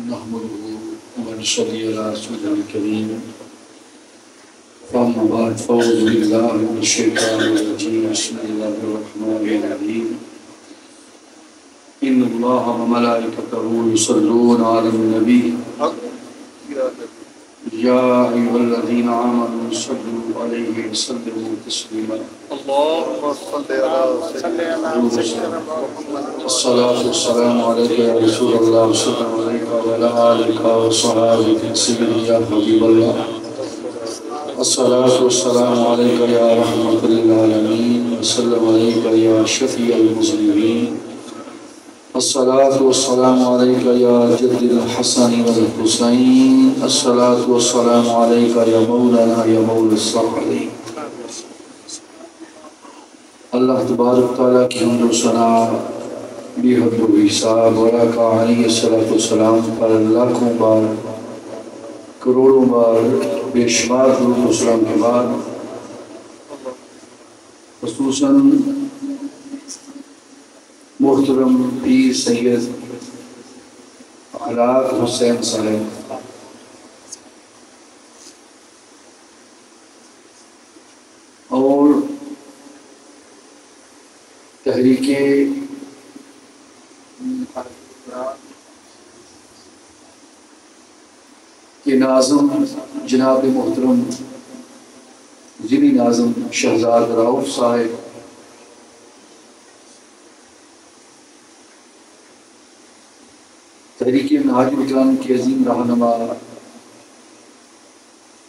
نحمده ونصلي على رسوله الكريم فأما بعد فأعوذ بالله من الشيطان الرجيم بسم الله الرحمن الرحيم إن الله وملائكته يصلون على النبي يا أيها الذين آمنوا صلوا عليه وسلموا تسليما اللهم صل على سيدنا الصلاة والسلام عليك يا رسول الله صلى الله عليه وعلى آلك وصحابك سيدي يا حبيب الله الصلاة والسلام عليك يا رحمة للعالمين وسلم عليك يا شفيع المذنبين الصلاة والسلام عليك يا جد الحسن والحسين الصلاة والسلام عليك يا مولانا يا مولى الصالحين اللہ تبارک تعالیٰ کی حمد و ثنا بے حد و حساب کا علیہ الصلوۃ والسلام پر لاکھوں بار کروڑوں بار بے شمار درود و سلام کے بعد خصوصاً محترم پیر سید علاء حسین صاحب اور تحریک کے ناظم جناب محترم ضلعی ناظم شہزاد رؤف صاحب تحریک منہاج القرآن کے عظیم رہنما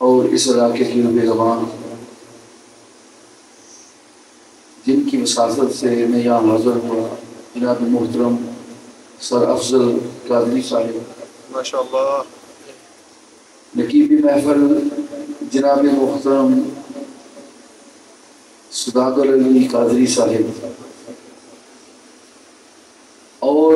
اور اس علاقے کے رب زبان جن کی وساطت سے میں یہاں حاضر ہوا جناب محترم سر افضل قادری صاحب ماشاءاللہ نقیبی محفل جناب محترم صداقت علی قادری صاحب اور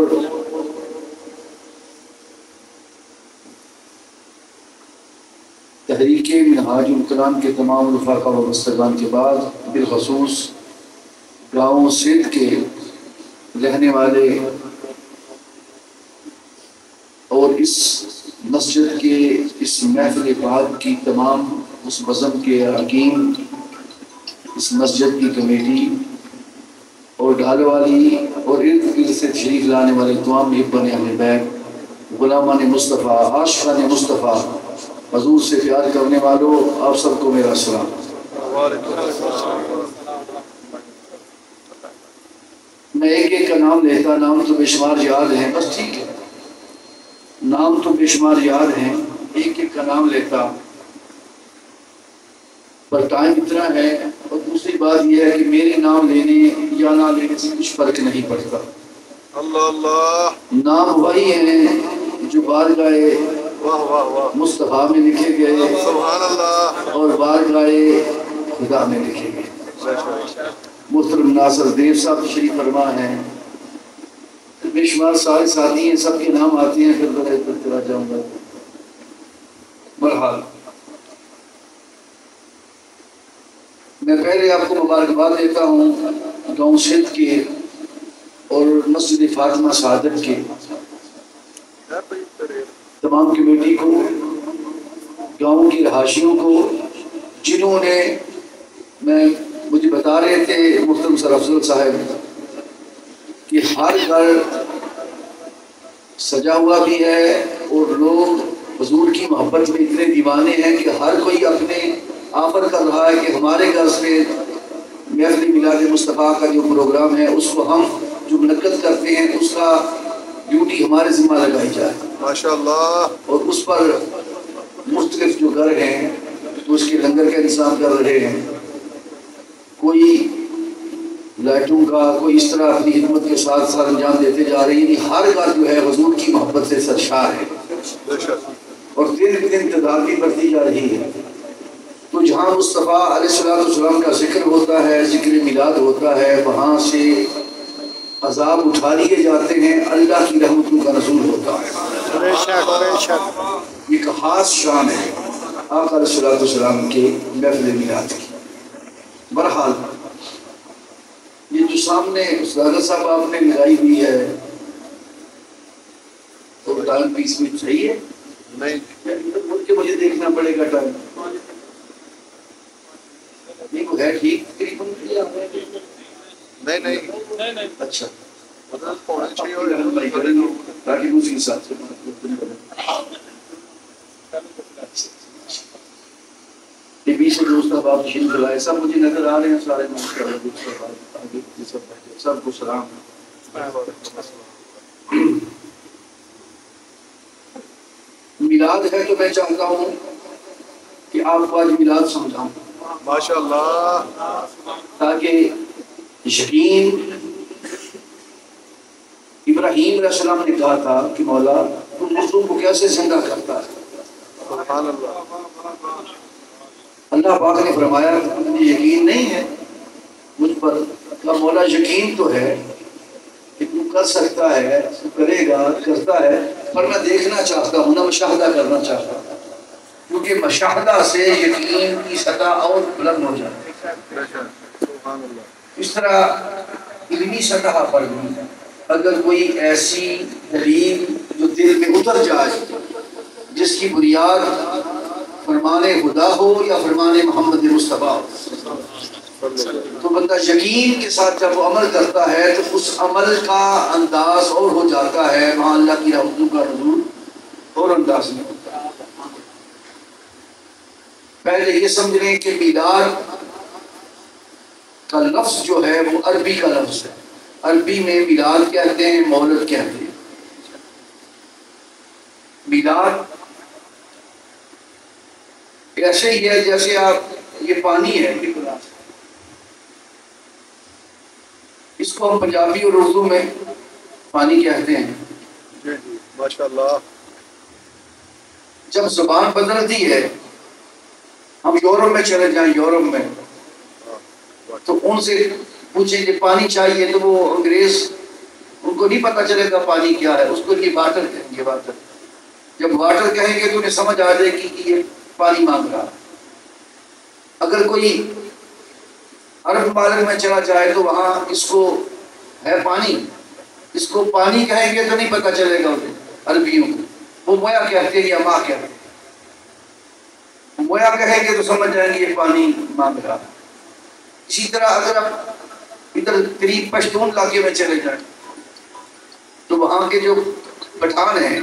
تحریک منہاج القرآن کے تمام رفقا و وابستگان کے بعد بالخصوص گاؤں سندھ کے رہنے والے اور اس مسجد کے اس محفل پاک کی تمام اس بزم کے اراکین اس مسجد کی کمیٹی اور ڈھال والی اور ارد گرد سے تشریف لانے والے تمام محبان اہل بیت غلامان مصطفیٰ عاشقان مصطفیٰ حضور سے پیار کرنے والوں آپ سب کو میرا سلام۔ میں ایک ایک کا نام لیتا، نام تو بے شمار یاد ہیں، بس ٹھیک ہے، نام تو بے شمار یاد ہیں، ایک ایک کا نام لیتا، پر ٹائم اتنا ہے اور دوسری بات یہ ہے کہ میرے نام لینے یا نہ لینے سے کچھ فرق نہیں پڑتا۔ اللہ اللہ نام وہی ہیں جو بارگاہ مصطفیٰ میں لکھے گئے سبحان اللہ اور بارگاہ خدا میں لکھے گئے۔ محترم ناصر دیو صاحب تشریف فرما ہیں، بے شمار سارے ساتھی ہیں، سب کے نام آتے ہیں، پھر بڑے چلا جاؤں گا۔ بہرحال میں پہلے آپ کو مبارکباد دیتا ہوں گاؤں سندھ کے اور مسجد فاطمہ سعادت کے تمام کمیٹی کو، گاؤں کے رہائشیوں کو، جنہوں نے مجھے بتا رہے تھے محترم سر افضل صاحب کہ ہر گھر سجا ہوا بھی ہے اور لوگ حضور کی محبت میں اتنے دیوانے ہیں کہ ہر کوئی اپنے آفر کر رہا ہے کہ ہمارے گھر سے محفل میلاد مصطفیٰ کا جو پروگرام ہے اس کو ہم جو منعقد کرتے ہیں اس کا ڈیوٹی ہمارے ذمہ لگائی جائے ماشاءاللہ، اور اس پر مختلف جو گھر ہیں تو اس کے لنگر کا انتظام کر رہے ہیں، کوئی لائٹوں کا، کوئی اس طرح اپنی خدمت کے ساتھ ساتھ انجام دیتے جا رہے ہیں، یعنی ہر گھر جو ہے حضور کی محبت سے سرشار ہے اور دن بدن تعداد بھی بڑھتی جا رہی ہے۔ تو جہاں مصطفیٰ علیہ السلام کا ذکر ہوتا ہے، ذکر میلاد ہوتا ہے، وہاں سے عذاب اٹھا لیے جاتے ہیں، اللہ کی رحمتوں کا نزول ہوتا ہے۔ ایک خاص شان ہے آقا علیہ السلام کے محفل میلاد کی۔ بہرحال یہ جو سامنے استاد صاحب آپ نے لگائی ہوئی ہے اور ٹائم پیس میں صحیح ہے نہیں بول کے مجھے دیکھنا پڑے گا ٹائم نہیں وہ ہے ٹھیک تقریباً نہیں اچھا پونے چھ ہو بھائی کریں گے تاکہ اسی حساب سے بیس دوست اب آپ شین کھلائے سب مجھے نظر آ رہے ہیں سارے سب کو سلام میلاد ہے تو میں چاہتا ہوں کہ آپ کو آج میلاد سمجھاؤں ماشاء اللہ تاکہ یقین ابراہیم علیہ السلام نے کہا تھا کہ مولا تم مردوں کو کیسے زندہ کرتا ہے سبحان اللہ اللہ پاک نے فرمایا مجھے یقین نہیں ہے مجھ پر کہا مولا یقین تو ہے کہ تو کر سکتا ہے تو کرے گا کرتا ہے پر میں دیکھنا چاہتا ہوں نا مشاہدہ کرنا چاہتا ہوں کیونکہ مشاہدہ سے یقین کی سطح اور بلند ہو جائے سبحان اللہ اس طرح علمی سطح پر بھی اگر کوئی ایسی دلیل جو دل میں اتر جائے جس کی بنیاد فرمان خدا ہو یا فرمان محمد مصطفیٰ تو بندہ یقین کے ساتھ جب وہ عمل کرتا ہے تو اس عمل کا انداز اور ہو جاتا ہے وہاں اللہ کی رحمتوں کا نزول اور انداز میں ہوتا ہے پہلے یہ سمجھ لیں کہ میلاد کا لفظ جو ہے وہ عربی کا لفظ ہے عربی میں میلاد کہتے ہیں مولد کہتے ہیں میلاد ایسے ہی ہے جیسے آپ یہ پانی ہے اس کو ہم پنجابی اور اردو میں پانی کہتے ہیں جی ماشاء اللہ جب زبان بدلتی ہے ہم یورپ میں چلے جائیں یورپ میں تو ان سے پوچھیں کہ پانی چاہیے تو وہ انگریز ان کو نہیں پتا چلے گا پانی کیا ہے اس کو یہ واٹر کہیں گے واٹر جب واٹر کہیں گے تو انہیں سمجھ آ جائے گی کہ یہ پانی مانگ رہا اگر کوئی عرب ممالک میں چلا جائے تو وہاں اس کو ہے پانی اس کو پانی کہیں گے تو نہیں پتا چلے گا انہیں عربیوں کو وہ مویا کہتے ہیں یا ماں کہتے ہیں مویا کہیں گے تو سمجھ جائیں گے یہ پانی مانگ رہا اسی طرح اگر آپ ادھر قریب پشتون علاقے میں چلے جائیں تو وہاں کے جو پٹھان ہیں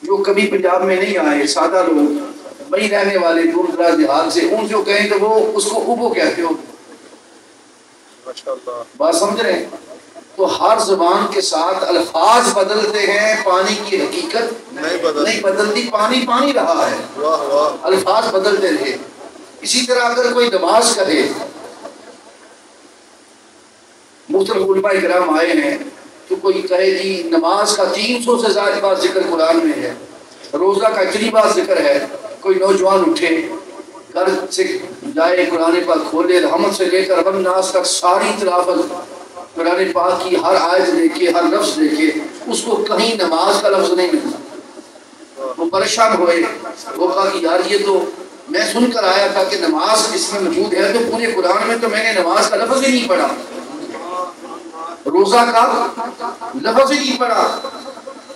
جو کبھی پنجاب میں نہیں آئے سادہ لوگ وہیں رہنے والے دور دراز دیہات سے ان جو کہیں تو وہ اس کو اوبو کہتے ہو بات سمجھ رہے ہیں تو ہر زبان کے ساتھ الفاظ بدلتے ہیں پانی کی حقیقت نہیں بدلتی پانی پانی رہا ہے الفاظ بدلتے رہے اسی طرح اگر کوئی نماز کرے مختلف علماء کرام آئے ہیں تو کوئی کہے جی نماز کا 300 سے زائد بار ذکر قرآن میں ہے روزہ کا اتنی بار ذکر ہے کوئی نوجوان اٹھے گھر سے جائے قرآن پاک کھولے رحمت سے لے کر رب الناس تک ساری تلاوت قرآن پاک کی ہر آیت دیکھے ہر لفظ دیکھے اس کو کہیں نماز کا لفظ نہیں ملتا وہ پریشان ہوئے وہ کہا کہ یار یہ تو میں سن کر آیا تھا کہ نماز اس میں موجود ہے تو پورے قرآن میں تو میں نے نماز کا لفظ ہی نہیں پڑھا روزہ کا لفظ ہی نہیں پڑھا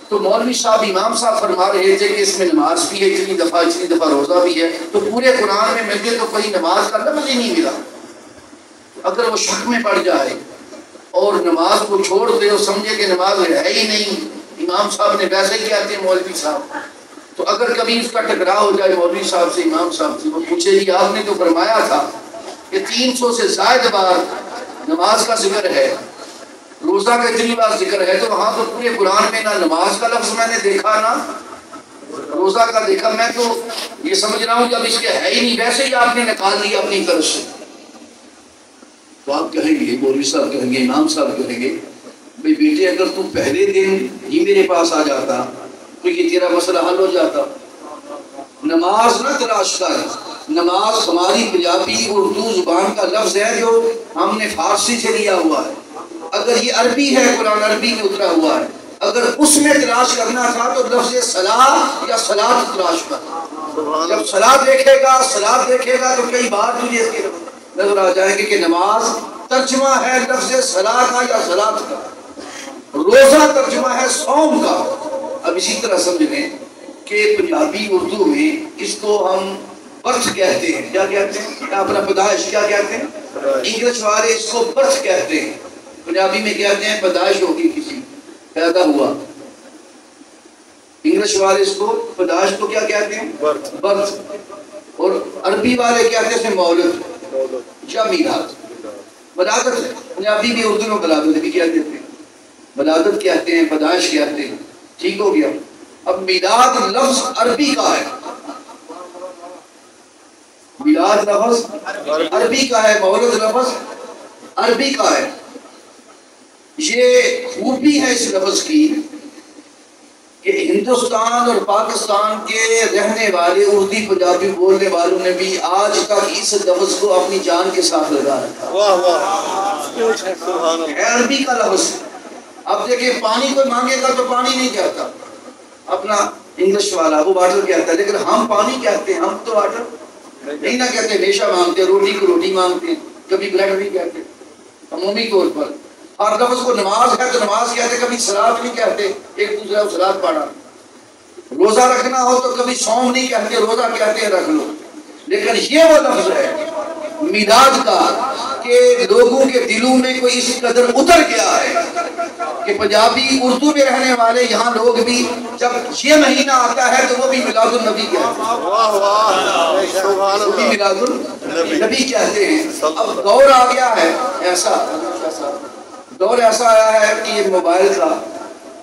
تو مولوی صاحب امام صاحب فرما رہے تھے کہ اس میں نماز بھی ہے اتنی دفعہ روزہ بھی ہے تو پورے قرآن میں مل کے تو کوئی نماز کا لفظ ہی نہیں ملا اگر وہ شک میں پڑ جائے اور نماز کو چھوڑ دے اور سمجھے کہ نماز ہے ہی نہیں امام صاحب نے ویسے ہی کہتے ہیں مولوی صاحب تو اگر کبھی اس کا ٹکراؤ ہو جائے مولوی صاحب سے امام صاحب سے وہ پوچھے جی آپ نے تو فرمایا تھا کہ 300 سے زائد بار نماز کا ذکر ہے روزہ کا اتنی بار ذکر ہے تو وہاں تو پورے قرآن میں نہ نماز کا لفظ میں نے دیکھا نہ روزہ کا دیکھا میں تو یہ سمجھ رہا ہوں کہ اب اس کے ہے ہی نہیں ویسے ہی آپ نے نکال لیا اپنی طرف سے تو آپ کہیں گے مولوی صاحب کہیں گے امام صاحب کہیں گے بھئی بیٹے اگر تو پہلے دن ہی میرے پاس آ جاتا تو یہ تیرا مسئلہ حل ہو جاتا نماز نہ تلاش کر نماز ہماری پنجابی اردو زبان کا لفظ ہے جو ہم نے فارسی سے لیا ہوا ہے اگر یہ عربی ہے قرآن عربی میں اترا ہوا ہے اگر اس میں تلاش کرنا تھا تو لفظ صلاۃ یا صلاۃ تلاش کر جب صلاۃ دیکھے گا تو کئی بار تجھے اس کے نظر آ جائے گی کہ نماز ترجمہ ہے لفظ صلاۃ کا یا صلاۃ کا روزہ ترجمہ ہے صوم کا. اب اسی طرح سمجھ لیں کہ پنجابی اردو میں اس کو ہم برتھ کہتے ہیں. کیا کہتے ہیں؟ اپنا پیدائش کیا کہتے ہیں؟ انگلش والے اس کو برتھ کہتے ہیں. پنجابی میں کہتے ہیں پیدائش ہوگی کسی پیدا ہوا. انگلش والے اس کو پیدائش کو کیا کہتے ہیں؟ برتھ. اور عربی والے کہتے ہیں مولد یا میلاد. ولادت ہے. پنجابی بھی اردو میں ولادت بھی کہتے ہیں. ولادت کہتے ہیں، پیدائش کہتے ہیں. ٹھیک ہو گیا. اب میلاد لفظ عربی کا ہے. میلاد لفظ عربی کا ہے. مولد لفظ عربی کا ہے. یہ خوبی ہے اس لفظ کی کہ ہندوستان اور پاکستان کے رہنے والے اردو پنجابی بولنے والوں نے بھی آج تک اس لفظ کو اپنی جان کے ساتھ لگا رکھا ہے. عربی کا لفظ. اب دیکھیں پانی کوئی مانگے گا تو پانی نہیں کہتا اپنا انگلش والا، وہ واٹر کہتا ہے. لیکن ہم پانی کہتے ہیں. ہم تو واٹر نہیں نہ کہتے. ہمیشہ مانگتے ہیں. روٹی کو روٹی مانگتے ہیں. کبھی بریڈ نہیں کہتے عمومی طور پر. اور لفظ کو نماز ہے تو نماز کہتے. کبھی صلاۃ نہیں کہتے. ایک دوسرے کو صلاۃ پڑھا. روزہ رکھنا ہو تو کبھی صوم نہیں کہتے. روزہ کہتے ہیں رکھ لو. لیکن یہ وہ لفظ ہے میلاد کا کہ لوگوں کے دلوں میں کوئی اس قدر اتر گیا ہے کہ پنجابی اردو میں رہنے والے یہاں لوگ بھی جب یہ مہینہ آتا ہے تو وہ بھی میلاد النبی کہتے ہیں. وہ بھی میلاد النبی کہتے ہیں. اب دور آ گیا ہے ایسا، دور ایسا آیا ہے کہ یہ موبائل کا،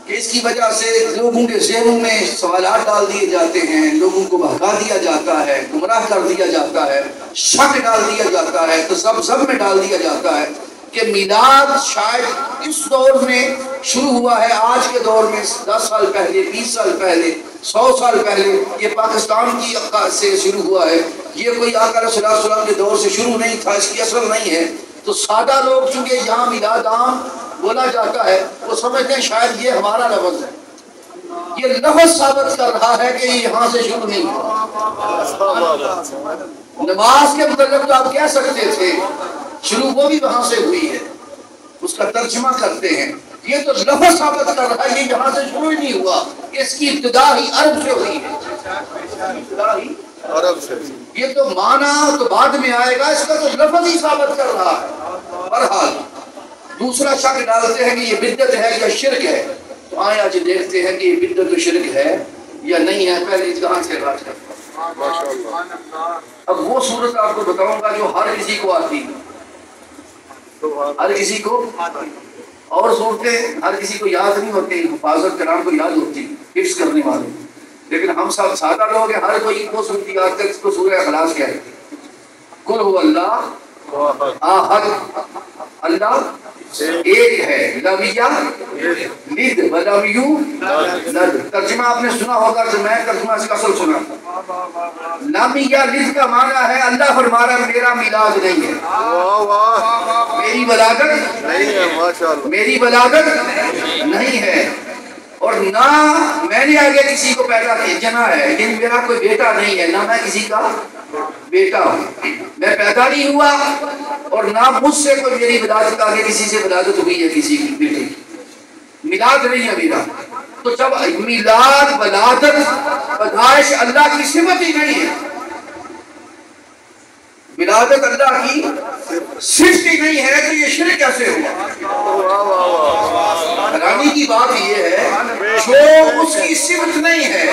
کہ اس کی وجہ سے لوگوں کے ذہنوں میں سوالات ڈال دیے جاتے ہیں. لوگوں کو بہکا دیا جاتا ہے، گمراہ کر دیا جاتا ہے، شک ڈال دیا جاتا ہے، تذبذب میں ڈال دیا جاتا ہے کہ میلاد شاید اس دور میں شروع ہوا ہے. آج کے دور میں 10 سال پہلے، 20 سال پہلے، 100 سال پہلے یہ پاکستان کی سے شروع ہوا ہے. یہ کوئی آقا صلی اللہ علیہ وسلم کے دور سے شروع نہیں تھا. اس کی اصل نہیں ہے. تو سادہ لوگ چونکہ یہاں میلاد عام بولا جاتا ہے وہ سمجھتے ہیں شاید یہ ہمارا لفظ ہے. یہ لفظ ثابت کر رہا ہے کہ یہ یہاں سے شروع نہیں ہوا. نماز کے متعلق تو آپ کہہ سکتے تھے شروع وہ بھی وہاں سے ہوئی ہے. اس کا ترجمہ کرتے ہیں. یہ تو لفظ ثابت کر رہا ہے یہ یہاں سے شروع ہی نہیں ہوا. اس کی ابتدا ہی عرب سے ہوئی ہے. ابتدا ہی عرب سے. یہ تو معنی تو بعد میں آئے گا. اس کا تو لفظ ہی ثابت کر رہا ہے. بہرحال دوسرا شک ڈالتے ہیں کہ یہ بدعت ہے یا شرک ہے. تو آئیں آج دیکھتے ہیں کہ یہ بدعت و شرک ہے یا نہیں ہے. پہلے اس کہاں سے بات کرتے ہیں. اب وہ صورت آپ کو بتاؤں گا جو ہر کسی کو آتی ہے. ہر کسی کو. اور صورتیں ہر کسی کو یاد نہیں ہوتی. حفاظت کرام کو یاد ہوتی حفظ کرنے والے. لیکن ہم سب سادہ لوگ ہیں. ہر کوئی کو صورت یاد کر. اس کو سورہ اخلاص کہتے ہیں. قل هو اللہ احد. اللہ ایک ہے. لم یلد ولم یولد. ترجمہ آپ نے سنا ہوگا تو میں ترجمہ اس کا اصل سنا. لم یلد کا معنی ہے اللہ فرما رہا ہے میرا میلاد نہیں ہے. میری ولادت نہیں ہے. میری ولادت نہیں ہے. اور نہ میں نے آگے کسی کو پیدا جنا ہے. لیکن میرا کوئی بیٹا نہیں ہے. نہ میں کسی کا بیٹا ہوں. میں پیدا نہیں ہوا اور نہ مجھ سے کوئی میری ولادت آگے کسی سے ولادت ہوئی ہے کسی کی بیٹے کی. میلاد نہیں ہے میرا. تو جب میلاد ولادت پیدائش اللہ کی صفت ہی نہیں ہے. ولادت اللہ کی صفت ہی نہیں ہے تو یہ شرک کیسے ہوا؟ حیرانی کی بات یہ ہے جو اس کی صفت نہیں ہے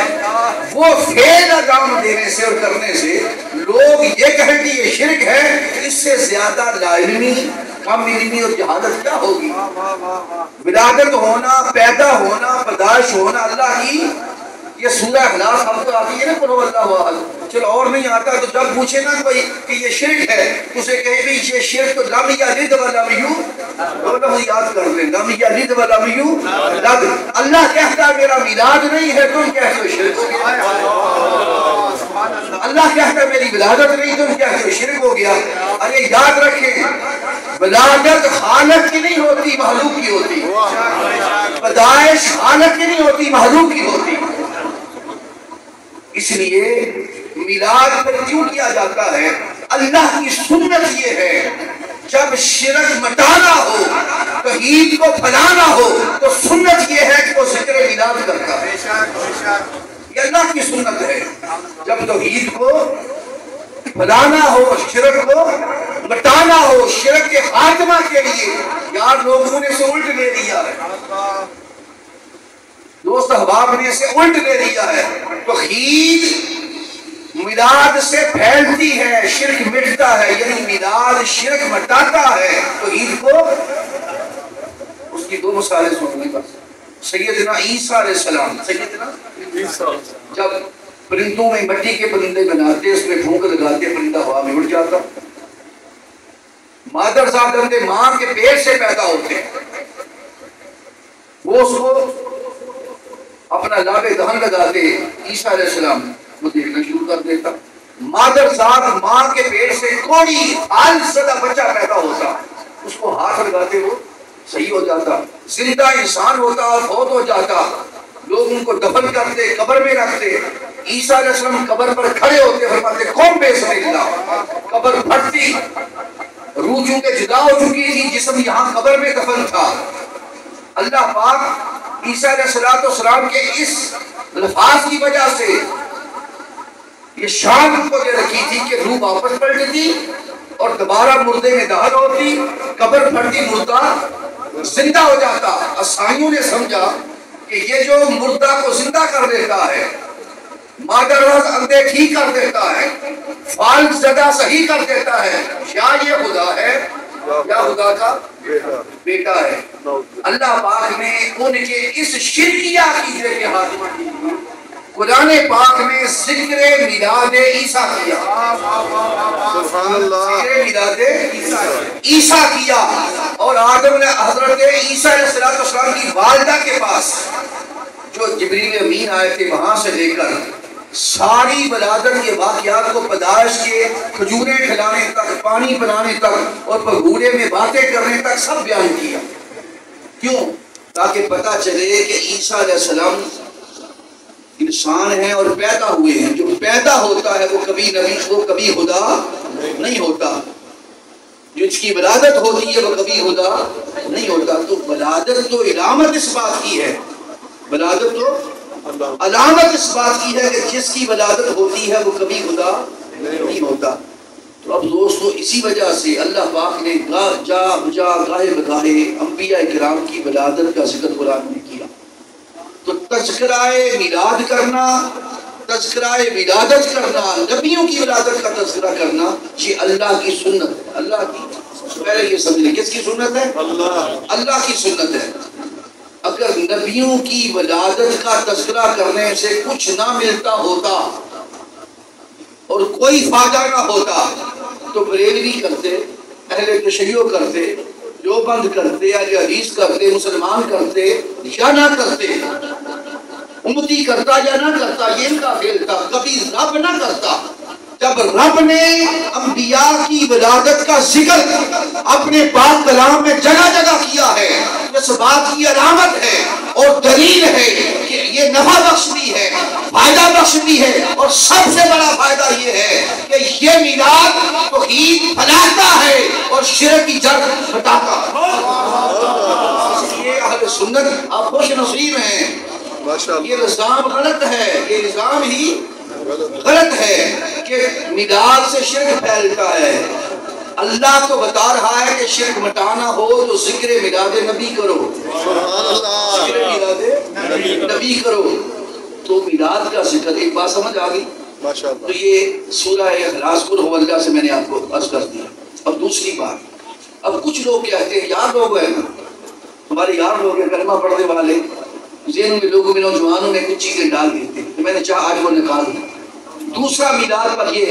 وہ فعل انجام دینے سے اور کرنے سے لوگ یہ کہیں کہ یہ شرک ہے. اس سے زیادہ لا علمی، کم علمی اور جہالت کیا ہوگی؟ ولادت ہونا، پیدا ہونا، پیدائش ہونا اللہ کی. یہ سورہ اخلاص ہم کو آتی ہے نا قل هو اللہ احد. چلو اور نہیں آتا تو جب پوچھے نا کوئی کہ یہ شرک ہے اسے کہے بھی یہ شرک تو لم یلد ولم یولد. یاد کر لیں لم یلد ولم یولد. اللہ کہتا ہے میرا میلاد نہیں ہے تم کہتے ہو شرک ہو گیا. اللہ کہتا ہے میری ولادت نہیں تم کہتے ہو شرک ہو گیا. ارے یاد رکھیں ولادت خالق کی نہیں ہوتی مخلوق کی ہوتی. پیدائش خالق کی نہیں ہوتی مخلوق کی ہوتی. اس لیے میلاد پر کیوں کیا جاتا ہے؟ اللہ کی سنت یہ ہے جب شرک مٹانا ہو، توحید کو پھیلانا ہو تو تو سنت یہ ہے کہ وہ ذکر میلاد کرتا ہے، یہ اللہ کی سنت ہے۔ جب توحید کو بلانا ہو، شرک کو مٹانا ہو، شرک کے خاتمہ کے لیے، یار لوگوں نے اسے الٹ لے لیا ہے، دوست احباب نے اسے الٹ لے لیا ہے۔ توحید میلاد سے پھیلتی ہے، شرک مٹتا ہے، یعنی میلاد شرک مٹاتا ہے۔ توحید کو اس کی دو مثالیں سنیں بس۔ سیدنا عیسیٰ علیہ السلام، سیدنا عیسیٰ جب پرندوں میں مٹی کے پرندے بناتے، اس میں پھونک لگاتے، پرندہ ہوا میں اڑ جاتا۔ مادر ذات بندے ماں کے پیٹ سے پیدا ہوتے، وہ اس کو اپنا لابِ دہن لگاتے، عیسیٰ علیہ السلام وہ دیکھنا شروع کر دیتا۔ مادر ذات ماں کے پیٹ سے کوئی حال زدہ بچہ پیدا ہوتا، اس کو ہاتھ لگاتے وہ صحیح ہو جاتا، زندہ انسان ہوتا اور فوت ہو جاتا۔ لوگ ان کو دفن کرتے، قبر میں رکھتے۔ عیسیٰ علیہ السلام قبر پر کھڑے ہوتے، فرماتے قوم بسم اللہ، قبر پھٹتی، روح چونکہ جدا ہو چکی تھی، جسم یہاں قبر میں دفن تھا۔ اللہ پاک عیسیٰ علیہ السلام کے اس الفاظ کی وجہ سے یہ شان ان کو دے رکھی تھی کہ روح واپس پلٹتی اور دوبارہ مردے میں دہن ہوتی، قبر پھٹتی، مردہ زندہ ہو جاتا۔ عیسائیوں نے سمجھا کہ یہ جو مردہ کو زندہ کر دیتا ہے، مادر رز اندھے ٹھیک کر دیتا ہے، فال زدہ صحیح کر دیتا ہے، یا یہ خدا ہے یا خدا کا بیٹا ہے۔ اللہ پاک نے ان کے اس شرکیہ عقیدے کے خاتمہ کیا۔ قرآن پاک میں ذکر میلاد عیسیٰ کیا، سبحان اللہ، ذکر میلاد عیسیٰ کیا، اور آدم نے حضرت عیسیٰ علیہ السلام کی والدہ کے پاس جو جبریل امین آئے تھے وہاں سے لے کر ساری ولادت کے واقعات کو، پیدائش کے کھجوریں کھلانے تک، پانی پلانے تک اور پگھوڑے میں باتیں کرنے تک سب بیان کیا۔ کیوں؟ تاکہ پتہ چلے کہ عیسیٰ علیہ السلام انسان ہیں اور پیدا ہوئے ہیں۔ جو پیدا ہوتا ہے وہ کبھی نبی، وہ کبھی خدا نہیں ہوتا۔ جس کی ولادت ہوتی ہے وہ کبھی خدا نہیں ہوتا۔ تو ولادت تو علامت اس بات کی ہے، ولادت تو علامت اس بات کی ہے کہ جس کی ولادت ہوتی ہے وہ کبھی خدا نہیں ہوتا۔ تو اب دوستو اسی وجہ سے اللہ پاک نے گاہے بگاہے انبیاء کرام کی ولادت کا ذکر قرآن میں کیا۔ تو تذکرہ میلاد کرنا، تذکرہ ولادت کرنا، نبیوں کی ولادت کا تذکرہ کرنا، یہ اللہ کی سنت ہے۔ اللہ کی، پہلے یہ سمجھ لیں کس کی سنت ہے؟ اللہ کی سنت ہے۔ اگر نبیوں کی ولادت کا تذکرہ کرنے سے کچھ نہ ملتا ہوتا اور کوئی فائدہ نہ ہوتا تو بریلوی کرتے، اہل تشیع کرتے، جو بند کرتے، اہل حدیث کرتے، مسلمان کرتے یا نہ کرتے، امتی کرتا یا نہ کرتا، یہ ان کا فعل تھا۔ کبھی رب نہ کرتا۔ جب رب نے انبیاء کی ولادت کا ذکر اپنے پاک کلام میں جگہ جگہ کیا ہے، اس بات کی علامت ہے اور دلیل ہے کہ یہ نفع بخش بھی ہے، فائدہ بخش بھی ہے، اور سب سے بڑا فائدہ یہ ہے کہ یہ میلاد توحید پھیلاتا ہے اور شرک کی جڑ ہٹاتا ہے۔ یہ اہل سنت آپ خوش نصیب ہیں۔ یہ الزام غلط ہے، یہ الزام ہی غلط ہے کہ میلاد سے شرک پھیلتا ہے۔ اللہ تو بتا رہا ہے کہ شرک مٹانا ہو تو ذکر میلاد نبی کرو، ذکر میلاد نبی کرو۔ تو میلاد کا ذکر، ایک بات سمجھ آ گئی؟ تو یہ سورہ اخلاص قل هو اللہ سے میں نے آپ کو عرض کر دیا۔ اور دوسری بات، اب کچھ لوگ کہتے ہیں، یار لوگ ہیں ہمارے، یار لوگ ہیں کلمہ پڑھنے والے، ذہنوں میں لوگوں میں نوجوانوں میں کچھ چیزیں ڈال دیتے ہیں، تو میں نے چاہا آج وہ نکال دوں۔ دوسرا میلاد پر یہ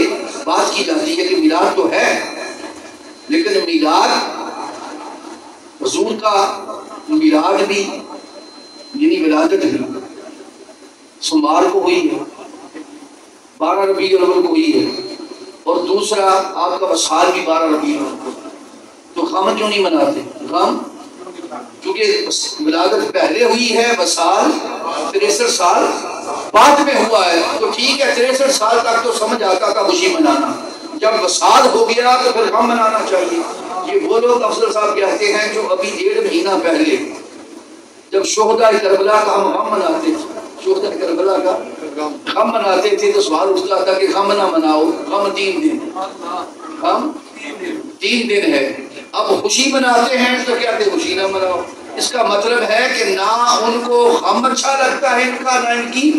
بات کی جاتی ہے کہ میلاد تو ہے، لیکن میلاد حضور کا میلاد بھی یعنی ولادت بھی سوموار کو ہوئی ہے، 12 ربیع الاول کو ہوئی ہے، اور دوسرا آپ کا وصال بھی 12 ربیع الاول کو۔ تو غم کیوں نہیں مناتے؟ غم کیونکہ ولادت پہلے ہوئی ہے، وصال 63 سال بعد میں ہوا ہے۔ تو ٹھیک ہے، 63 سال تک تو سمجھ آتا تھا خوشی منانا، جب وصال ہو گیا تو پھر غم منانا چاہیے۔ یہ وہ لوگ افضل صاحب کہتے ہیں جو ابھی 1.5 مہینہ پہلے جب شہداء کربلا کا ہم غم مناتے تھے، شہداء کربلا کا غم مناتے تھے تو سوال اٹھتا تھا کہ غم نہ مناؤ، غم 3 دن، غم 3 دن ہے. اب خوشی مناتے ہیں تو کیا کہ خوشی نہ مناؤ. اس کا مطلب ہے کہ نہ ان کو غم اچھا لگتا ہے ان کا، نہ ان کی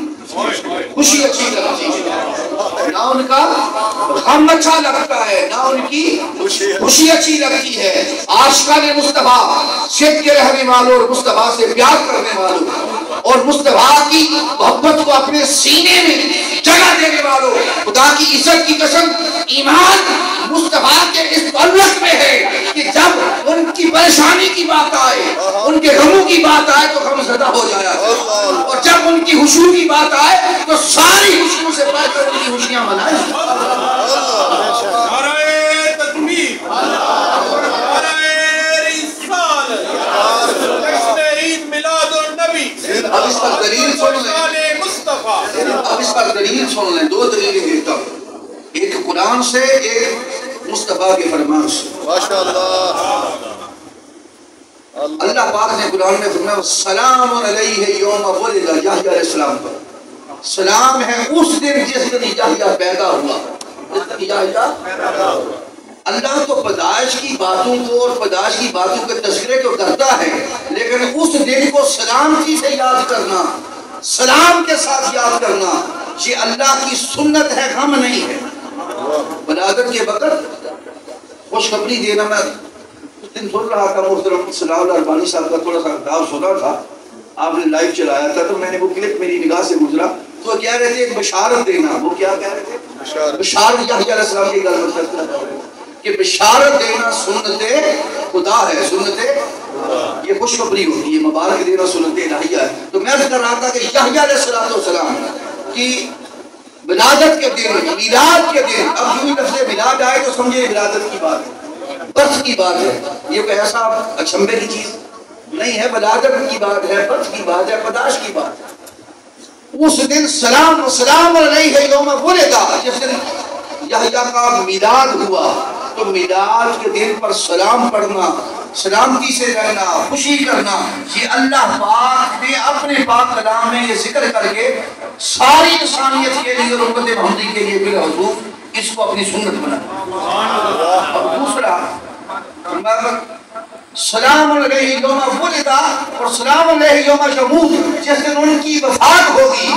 خوشی اچھی لگتی ہے. نہ ان کا غم اچھا لگتا ہے، نہ ان کی خوشی اچھی لگتی ہے. عاشقان مصطفیٰ، صدق کے رہنے والوں اور مصطفیٰ سے پیار کرنے والوں اور مصطفیٰ کی محبت کو اپنے سینے میں جگہ دینے والوں، خدا کی عزت کی قسم ایمان مصطفیٰ کے اس تعلق میں ہے کہ جب ان کی پریشانی کی بات آئے، ان کے غموں کی بات آئے تو غم زدہ ہو جایا، اور جب ان کی خوشیوں کی بات آئے تو ساری خوشیوں سے بڑھ کر ان کی خوشیاں منائیں. نعرہ تکبیر، نعرہ رسالت، جشن عید میلاد النبی. اب اس پر دلیل سن لیں، مصطفیٰ. اب اس پر دلیل سن لیں. 2 دلیلیں دیتا ہوں، ایک قرآن سے، ایک مصطفیٰ کے فرمان سے. ماشاءاللہ. اللہ پاک نے قرآن میں فرمایا سلام علیہ یوم ولد، یحییٰ علیہ السلام پر سلام ہے اس دن جس دن یحییٰ پیدا ہوا. جس دن یحییٰ اللہ تو پیدائش کی باتوں کو اور پیدائش کی باتوں کے تذکرے کو کرتا ہے، لیکن اس دن کو سلامتی سے یاد کرنا، سلام کے ساتھ یاد کرنا، یہ اللہ کی سنت ہے، غم نہیں ہے. ولادت کے وقت خوشخبری دینا. میں دن سن رہا تھا محترم صلاح الربانی صاحب کا تھوڑا سا کتاب سنا تھا، آپ نے لائیو چلایا تھا تو میں نے وہ کلپ میری نگاہ سے گزرا تو وہ کہہ رہے تھے ایک بشارت دینا. وہ کیا کہہ رہے تھے؟ بشارت. یحییٰ علیہ السلام کی گل کرتے ہیں کہ بشارت دینا سنت خدا ہے، سنت یہ خوشخبری ہوتی ہے، مبارک دینا سنت الہیہ ہے. تو میں کر رہا تھا کہ یحییٰ علیہ السلام کی ولادت کے دن، میلاد کے دن، اب جو لفظ میلاد آئے تو سمجھے ولادت کی بات ہے، برث کی بات ہے. یہ کوئی ایسا اچھمبے کی چیز نہیں ہے، ولادت کی بات ہے، برث کی بات ہے، پیدائش کی بات ہے. اس دن سلام علیہ یوم ولد، جس دن یحییٰ کا میلاد ہوا، تو میلاد کے دن پر سلام پڑھنا، سلامتی سے رہنا، خوشی کرنا، یہ اللہ پاک نے اپنے پاک کلام میں یہ ذکر کر کے ساری انسانیت کے لیے اور امت محمدی کے لیے بالحضور اس کو اپنی سنت بنا. اور دوسرا سلام علیہ یوم ولد اور سلام علیہ یوم یموت، جس دن ان کی وفات ہوگی.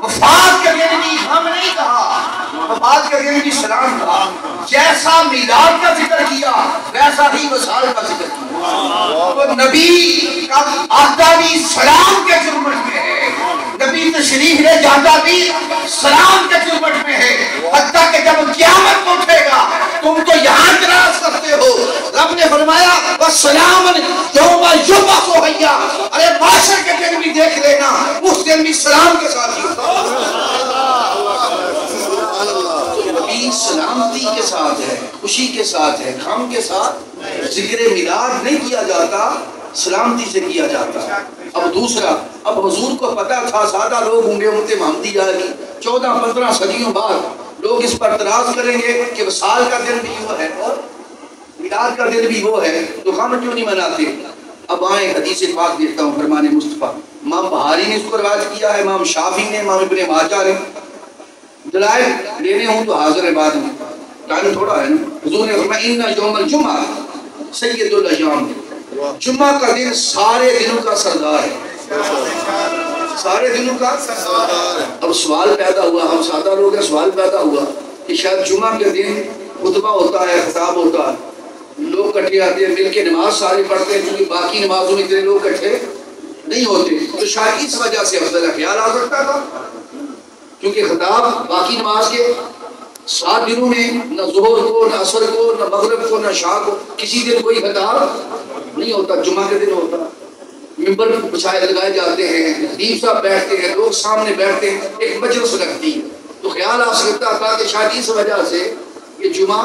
وفات کے دن بھی ہم نہیں کہا، وفات کے دن بھی سلام کہا. جیسا میلاد کا ذکر کیا ویسا ہی وصال کا ذکر کیا. تو نبی کا آتا بھی سلام کے جرمٹ میں ہے، نبی تشریف لے جاتا بھی سلام کے جرمٹ میں ہے. حتیٰ کہ جب قیامت اٹھے گا تم تو یہاں اعتراض کرتے ہو. رب نے فرمایا وَسَلَامٌ يَوْمَ يُبْعَثُ حَيًّا، ارے معاشر کے دن بھی دیکھ لینا، اس دن بھی سلام کے ساتھ ہی نبی سلامتی کے ساتھ ہے، خوشی کے ساتھ ہے، غم کے ساتھ. ذکر میلاد نہیں کیا جاتا، سلامتی سے کیا جاتا. اب دوسرا، اب حضور کو پتا تھا زیادہ لوگ ہوں گے امت محمدی جائے گی، 14-15 صدیوں بعد لوگ اس پر اعتراض کریں گے کہ وصال کا دن بھی وہ ہے اور میلاد کا دن بھی وہ ہے، تو غم کیوں نہیں مناتے. اب آئیں حدیث پاک دیکھتا ہوں فرمان مصطفیٰ. امام بہاری نے اس کو روایت کیا ہے، امام شافعی نے، امام ابن ماجہ نے. دلائل لینے ہوں تو حاضر ہے بعد میں، ٹائم تھوڑا ہے نا. حضور نے فرمایا ان یوم الجمعہ سید الایام، جمعہ کا دن سارے دنوں کا سردار ہے، سارے دنوں کا سردار ہے. اب سوال پیدا ہوا، ہم سادہ لوگ ہیں، سوال پیدا ہوا کہ شاید جمعہ کے دن خطبہ ہوتا ہے، خطاب ہوتا ہے، لوگ کٹھے آتے ہیں، مل کے نماز سارے پڑھتے ہیں، کیونکہ باقی نمازوں میں اتنے لوگ کٹھے نہیں ہوتے، تو شاید اس وجہ سے افضل خیال آ سکتا تھا. کیونکہ خطاب باقی نماز کے 7 دنوں میں نہ ظہر کو، نہ عصر کو، نہ مغرب کو، نہ عشاء کو کسی دن کوئی خطاب نہیں ہوتا، جمعہ کے دن ہوتا. ممبر بچھائے لگائے جاتے ہیں، خطیب صاحب بیٹھتے ہیں، لوگ سامنے بیٹھتے ہیں، ایک مجلس لگتی ہے. تو خیال آ سکتا تھا کہ شاید اس وجہ سے یہ جمعہ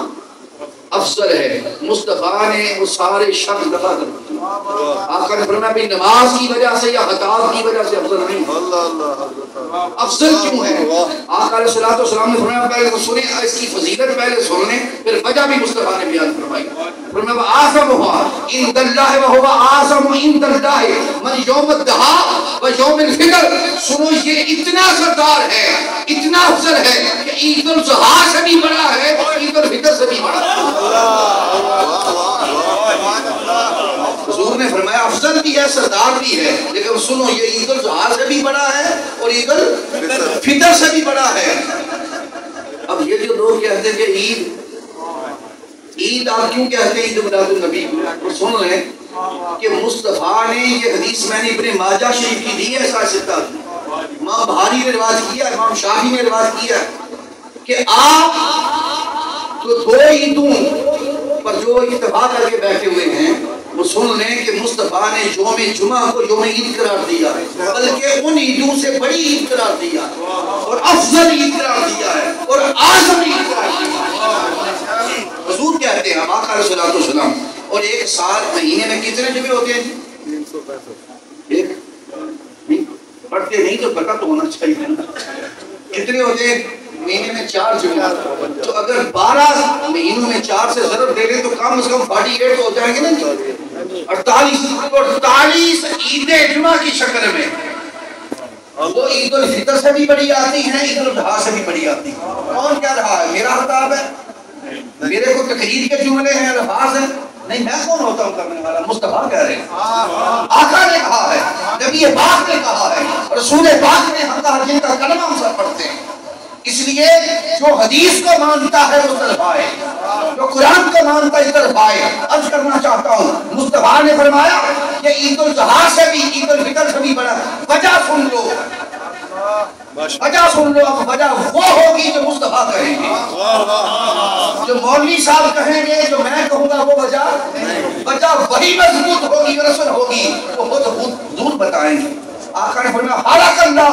افضل ہے. مصطفیٰ نے وہ سارے شک دفع کر دیے. آقا نے فرمایا بھی نماز کی وجہ سے یا خطاب کی وجہ سے افضل نہیں. افضل کیوں ہے؟ آقا علیہ الصلوۃ والسلام نے فرمایا پہلے تو سنیں اس کی فضیلت، پہلے سن لیں، پھر وجہ بھی مصطفیٰ نے بیان فرمائی. فرمایا اعظمها عند اللہ وهو اعظم عند اللہ من یوم الدہا و یوم الفطر، سنو یہ اتنا سردار ہے، اتنا افضل ہے کہ عید الاضحیٰ سے بھی بڑا ہے اور عید الفطر سے بھی بڑا ہے۔ حضور نے فرمایا افضل بھی ہے، سردار بھی ہے، لیکن سنو یہ عید الاضحیٰ سے بھی بڑا ہے اور عید الفطر سے بھی بڑا ہے۔ اب یہ جو لوگ کہتے ہیں کہ عید آپ کیوں کہتے ہیں عید میلاد النبی، اور سن لیں کہ مصطفیٰ نے یہ حدیث میں نے ابن ماجہ شریف کی دی ہے ساستہ، امام بخاری نے روایت کیا، امام شافعی نے روایت کیا کہ آپ تو دو عیدوں پر جو اتفاق کر کے بیٹھے ہوئے ہیں وہ سن لیں کہ مصطفیٰ نے یوم جمعہ کو یوم عید قرار دیا ہے، بلکہ ان عیدوں سے بڑی عید قرار دیا ہے اور افضل عید قرار دیا ہے اور اعظم عید قرار دیا ہے۔ حضور کہتے ہیں آقا علیہ الصلوۃ والسلام، اور ایک سال مہینے میں کتنے جمعے ہوتے ہیں؟ 365 ایک پڑھتے نہیں تو پتہ تو ہونا چاہیے کتنے ہوتے ہیں؟ مہینے میں 4 جمعے، تو اگر 12 مہینوں میں 4 سے ضرب دے لیں تو کم از کم 48 ہو جائیں گے نا، 48 عید جمعہ کی شکل میں۔ وہ عید الفطر سے بھی بڑی آتی ہیں، عید الاضحیٰ سے بھی بڑی آتی ہیں۔ کون کہہ رہا ہے؟ میرا خطاب ہے، میرے کو تقریر کے جملے ہیں، الفاظ ہیں، نہیں میں کون ہوتا ہوں کرنے والا؟ مصطفیٰ کہہ رہے ہیں، آقا نے کہا ہے، نبی پاک نے کہا ہے، رسول پاک نے ہم کہا جن کا کلمہ ہم سب پڑھتے ہیں۔ اس لیے جو حدیث کو مانتا ہے وہ طرف آئے، جو قرآن کو مانتا ہے اس طرف آئے۔ عرض کرنا چاہتا ہوں مصطفیٰ نے فرمایا کہ عید الاضحیٰ سے بھی عید الفطر سے بھی بڑا، وجہ سن لو، وجہ سن لو۔ اب وجہ وہ ہوگی جو مصطفیٰ کہیں گے، جو مولوی صاحب کہیں گے، جو میں کہوں گا وہ وجہ وہی مضبوط ہوگی، رسل ہوگی، وہ خود حضور بتائیں گے۔ آقا نے فرمایا خلق اللہ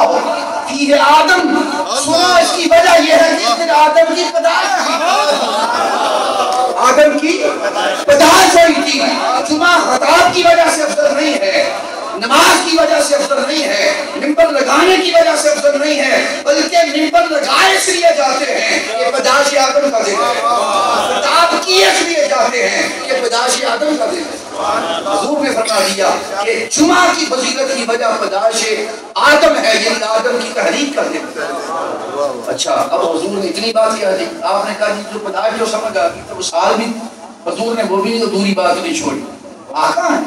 فیہ آدم، سنو اس کی وجہ یہ ہے کہ اس دن آدم کی پیدائش ہوئی، آدم کی پیدائش ہوئی تھی۔ جمعہ خطاب کی وجہ سے افضل نہیں ہے، نماز کی وجہ سے افضل نہیں ہے، ممبر لگانے کی وجہ سے افضل نہیں ہے، بلکہ ممبر لگائے اس لیے جاتے ہیں کہ پیدائش آدم کا دن ہے، خطاب کیے اس لیے جاتے ہیں کہ پیدائش آدم کا دن ہے۔ حضور نے فرما دیا کہ جمعہ کی فضیلت کی وجہ پیدائش آدم ہے، یعنی آدم کی تحریک کا دن ہے۔ اچھا اب حضور نے اتنی بات کیا دی، آپ نے کہا جی جو پیدائش جو سمجھ آتی تو وہ سال بھی حضور نے وہ بھی دوری بات نہیں چھوڑی، آقا ہے۔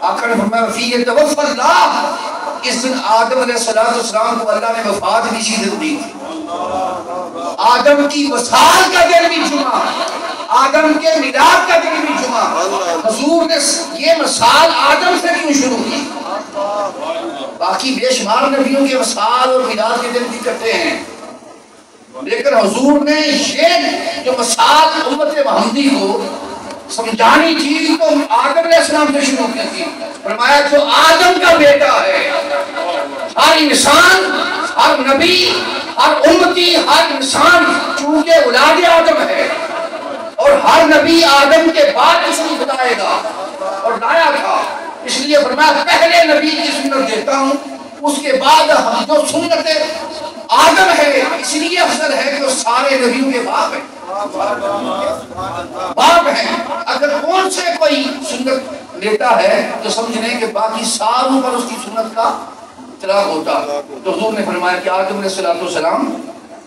آقا نے فرمایا فیہ توفی اللہ، اس دن آدم علیہ السلام کو اللہ نے وفات بھی اسی دن دی تھی۔ آدم کی وصال کا دن بھی جمعہ، آدم کے میلاد کا دن بھی جمعہ۔ حضور نے یہ مثال آدم سے کیوں شروع کی؟ باقی بے شمار نبیوں کے وصال اور میلاد کے دن بھی کرتے ہیں، لیکن حضور نے یہ جو مثال امت محمدی کو سمجھانی تھی تو آدم علیہ السلام سے شروع کی تھی۔ فرمایا جو آدم کا بیٹا ہے، ہر انسان، ہر نبی، ہر امتی، ہر انسان چونکہ اولاد آدم ہے اور ہر نبی آدم کے بعد تشریف لائے گا اور لایا تھا، اس لیے فرمایا پہلے نبی کی سنت دیتا ہوں، اس کے بعد ہم جو سنت آدم ہے اس لیے افضل ہے کہ وہ سارے نبیوں کے باپ ہیں، باپ ہیں۔ اگر کون سے کوئی سنت لیتا ہے تو سمجھ لیں کہ باقی ساروں پر اس کی سنت کا اطلاق ہوتا۔ تو حضور نے فرمایا کہ آدم علیہ السلام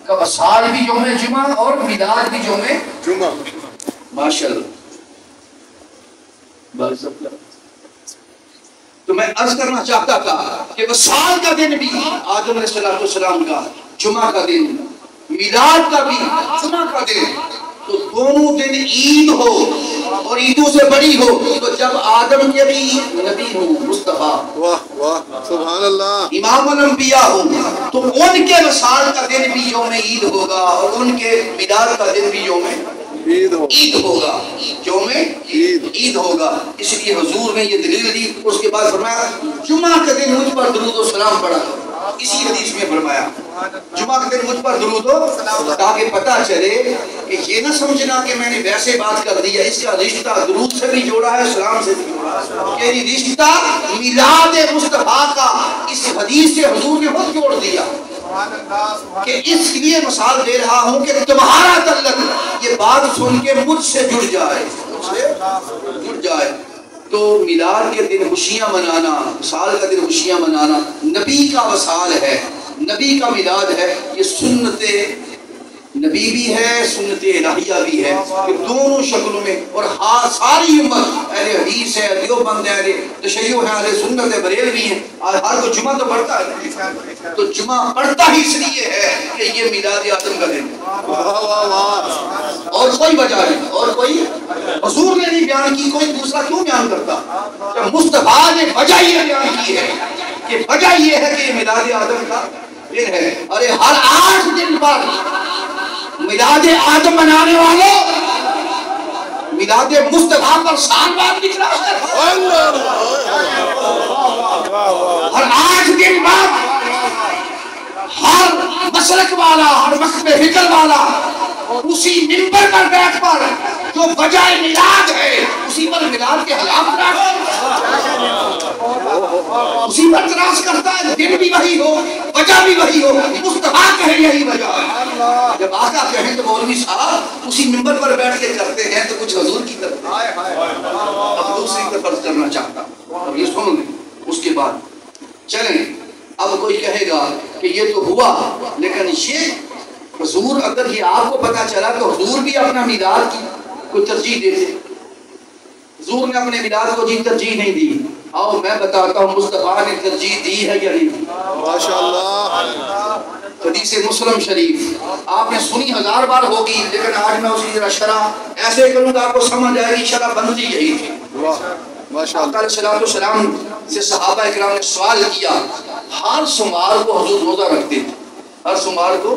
کا وصال بھی یوم جمعہ اور میلاد بھی یوم جمعہ۔ ماشاءاللہ۔ تو میں عرض کرنا چاہتا تھا کہ وصال کا دن بھی آدم علیہ السلام کا، جمعہ کا دن، میلاد کا بھی جمعہ کا دن، تو دونوں دن عید ہو اور عیدوں سے بڑی ہو، تو جب آدم کے بھی نبی ہو مصطفیٰ، واہ واہ سبحان اللہ، امام الانبیاء ہو، تو ان کے وصال کا دن بھی یوم عید ہوگا اور ان کے میلاد کا دن بھی یوم عید ہوگا، یوم عید ہوگا۔ اس لیے حضور نے یہ دلیل دی۔ اس کے بعد فرمایا جمعہ کے دن مجھ پر درود و سلام پڑھا، اسی حدیث میں فرمایا جمعہ کے دن مجھ پر درود و، تاکہ پتہ چلے کہ یہ نہ سمجھنا کہ میں نے ویسے بات کر دی ہے، اس کا رشتہ درود سے بھی جوڑا ہے، سلام سے بھی جوڑا ہے، یعنی رشتہ میلاد مصطفیٰ کا اس حدیث سے حضور نے خود جوڑ دیا کہ اس لیے مثال دے رہا ہوں کہ تمہارا تعلق یہ بات سن کے مجھ سے جڑ جائے، مجھ سے جڑ جائے۔ تو میلاد کے دن خوشیاں منانا، وصال کا دن خوشیاں منانا نبی کا وصال ہے، نبی کا میلاد ہے، یہ سنت نبی بھی ہے، سنت الہیہ بھی ہے، کہ دونوں شکلوں میں، اور ساری امت اہل حدیث ہے، دیوبند ہے، اہل تشیع ہے، اہل سنت ہے، بریلوی ہیں، ہر کوئی جمعہ تو پڑھتا ہے، تو جمعہ پڑھتا ہی اس لیے ہے کہ یہ میلاد آدم کا دن ہے، اور کوئی وجہ نہیں، اور کوئی حضور نے نہیں بیان کی، کوئی دوسرا کیوں بیان کرتا؟ جب مصطفیٰ نے وجہ یہ بیان کی ہے کہ وجہ یہ ہے کہ یہ میلاد آدم کا دن ہے۔ ارے ہر 8 دن پر میلاد آدم منانے والوں میلاد مصطفیٰ پر سال بعد نکلا ہے، ہر 8 دن بعد ہر مسلک والا، ہر وقت میں فکر والا اسی منبر پر بیٹھ پر جو وجہ میلاد ہے اسی پر میلاد کے حالات اسی پر تراش کرتا ہے، دن بھی وہی ہو، وجہ بھی وہی ہو، مصطفیٰ کہے یہی وجہ ہے۔ جب آقا کہیں تو مولوی صاحب اسی منبر پر بیٹھ کے کرتے ہیں تو کچھ حضور کی کرتے ہیں۔ اب دوسری طرف کرنا چاہتا ہوں، اب یہ سن لیں، اس کے بعد چلیں۔ اب کوئی کہے گا کہ یہ تو ہوا، لیکن یہ حضور اگر یہ آپ کو پتا چلا تو حضور بھی اپنا میلاد کی کوئی ترجیح دیتے، حضور نے اپنے میلاد کو جی ترجیح نہیں دی۔ آؤ میں بتاتا ہوں مصطفیٰ نے ترجیح دی ہے یا نہیں۔ ماشاءاللہ، حدیث مسلم شریف آپ نے سنی 1000 بار ہوگی، لیکن آج میں اسی ذرا شرح ایسے کروں گا آپ کو سمجھ آئے گی، شرح بنتی یہی تھی۔ ماشاءاللہ، علیہ السلام سے صحابہ اکرام نے سوال کیا، ہر سوموار کو حضور روزہ رکھتے تھے، ہر سوموار کو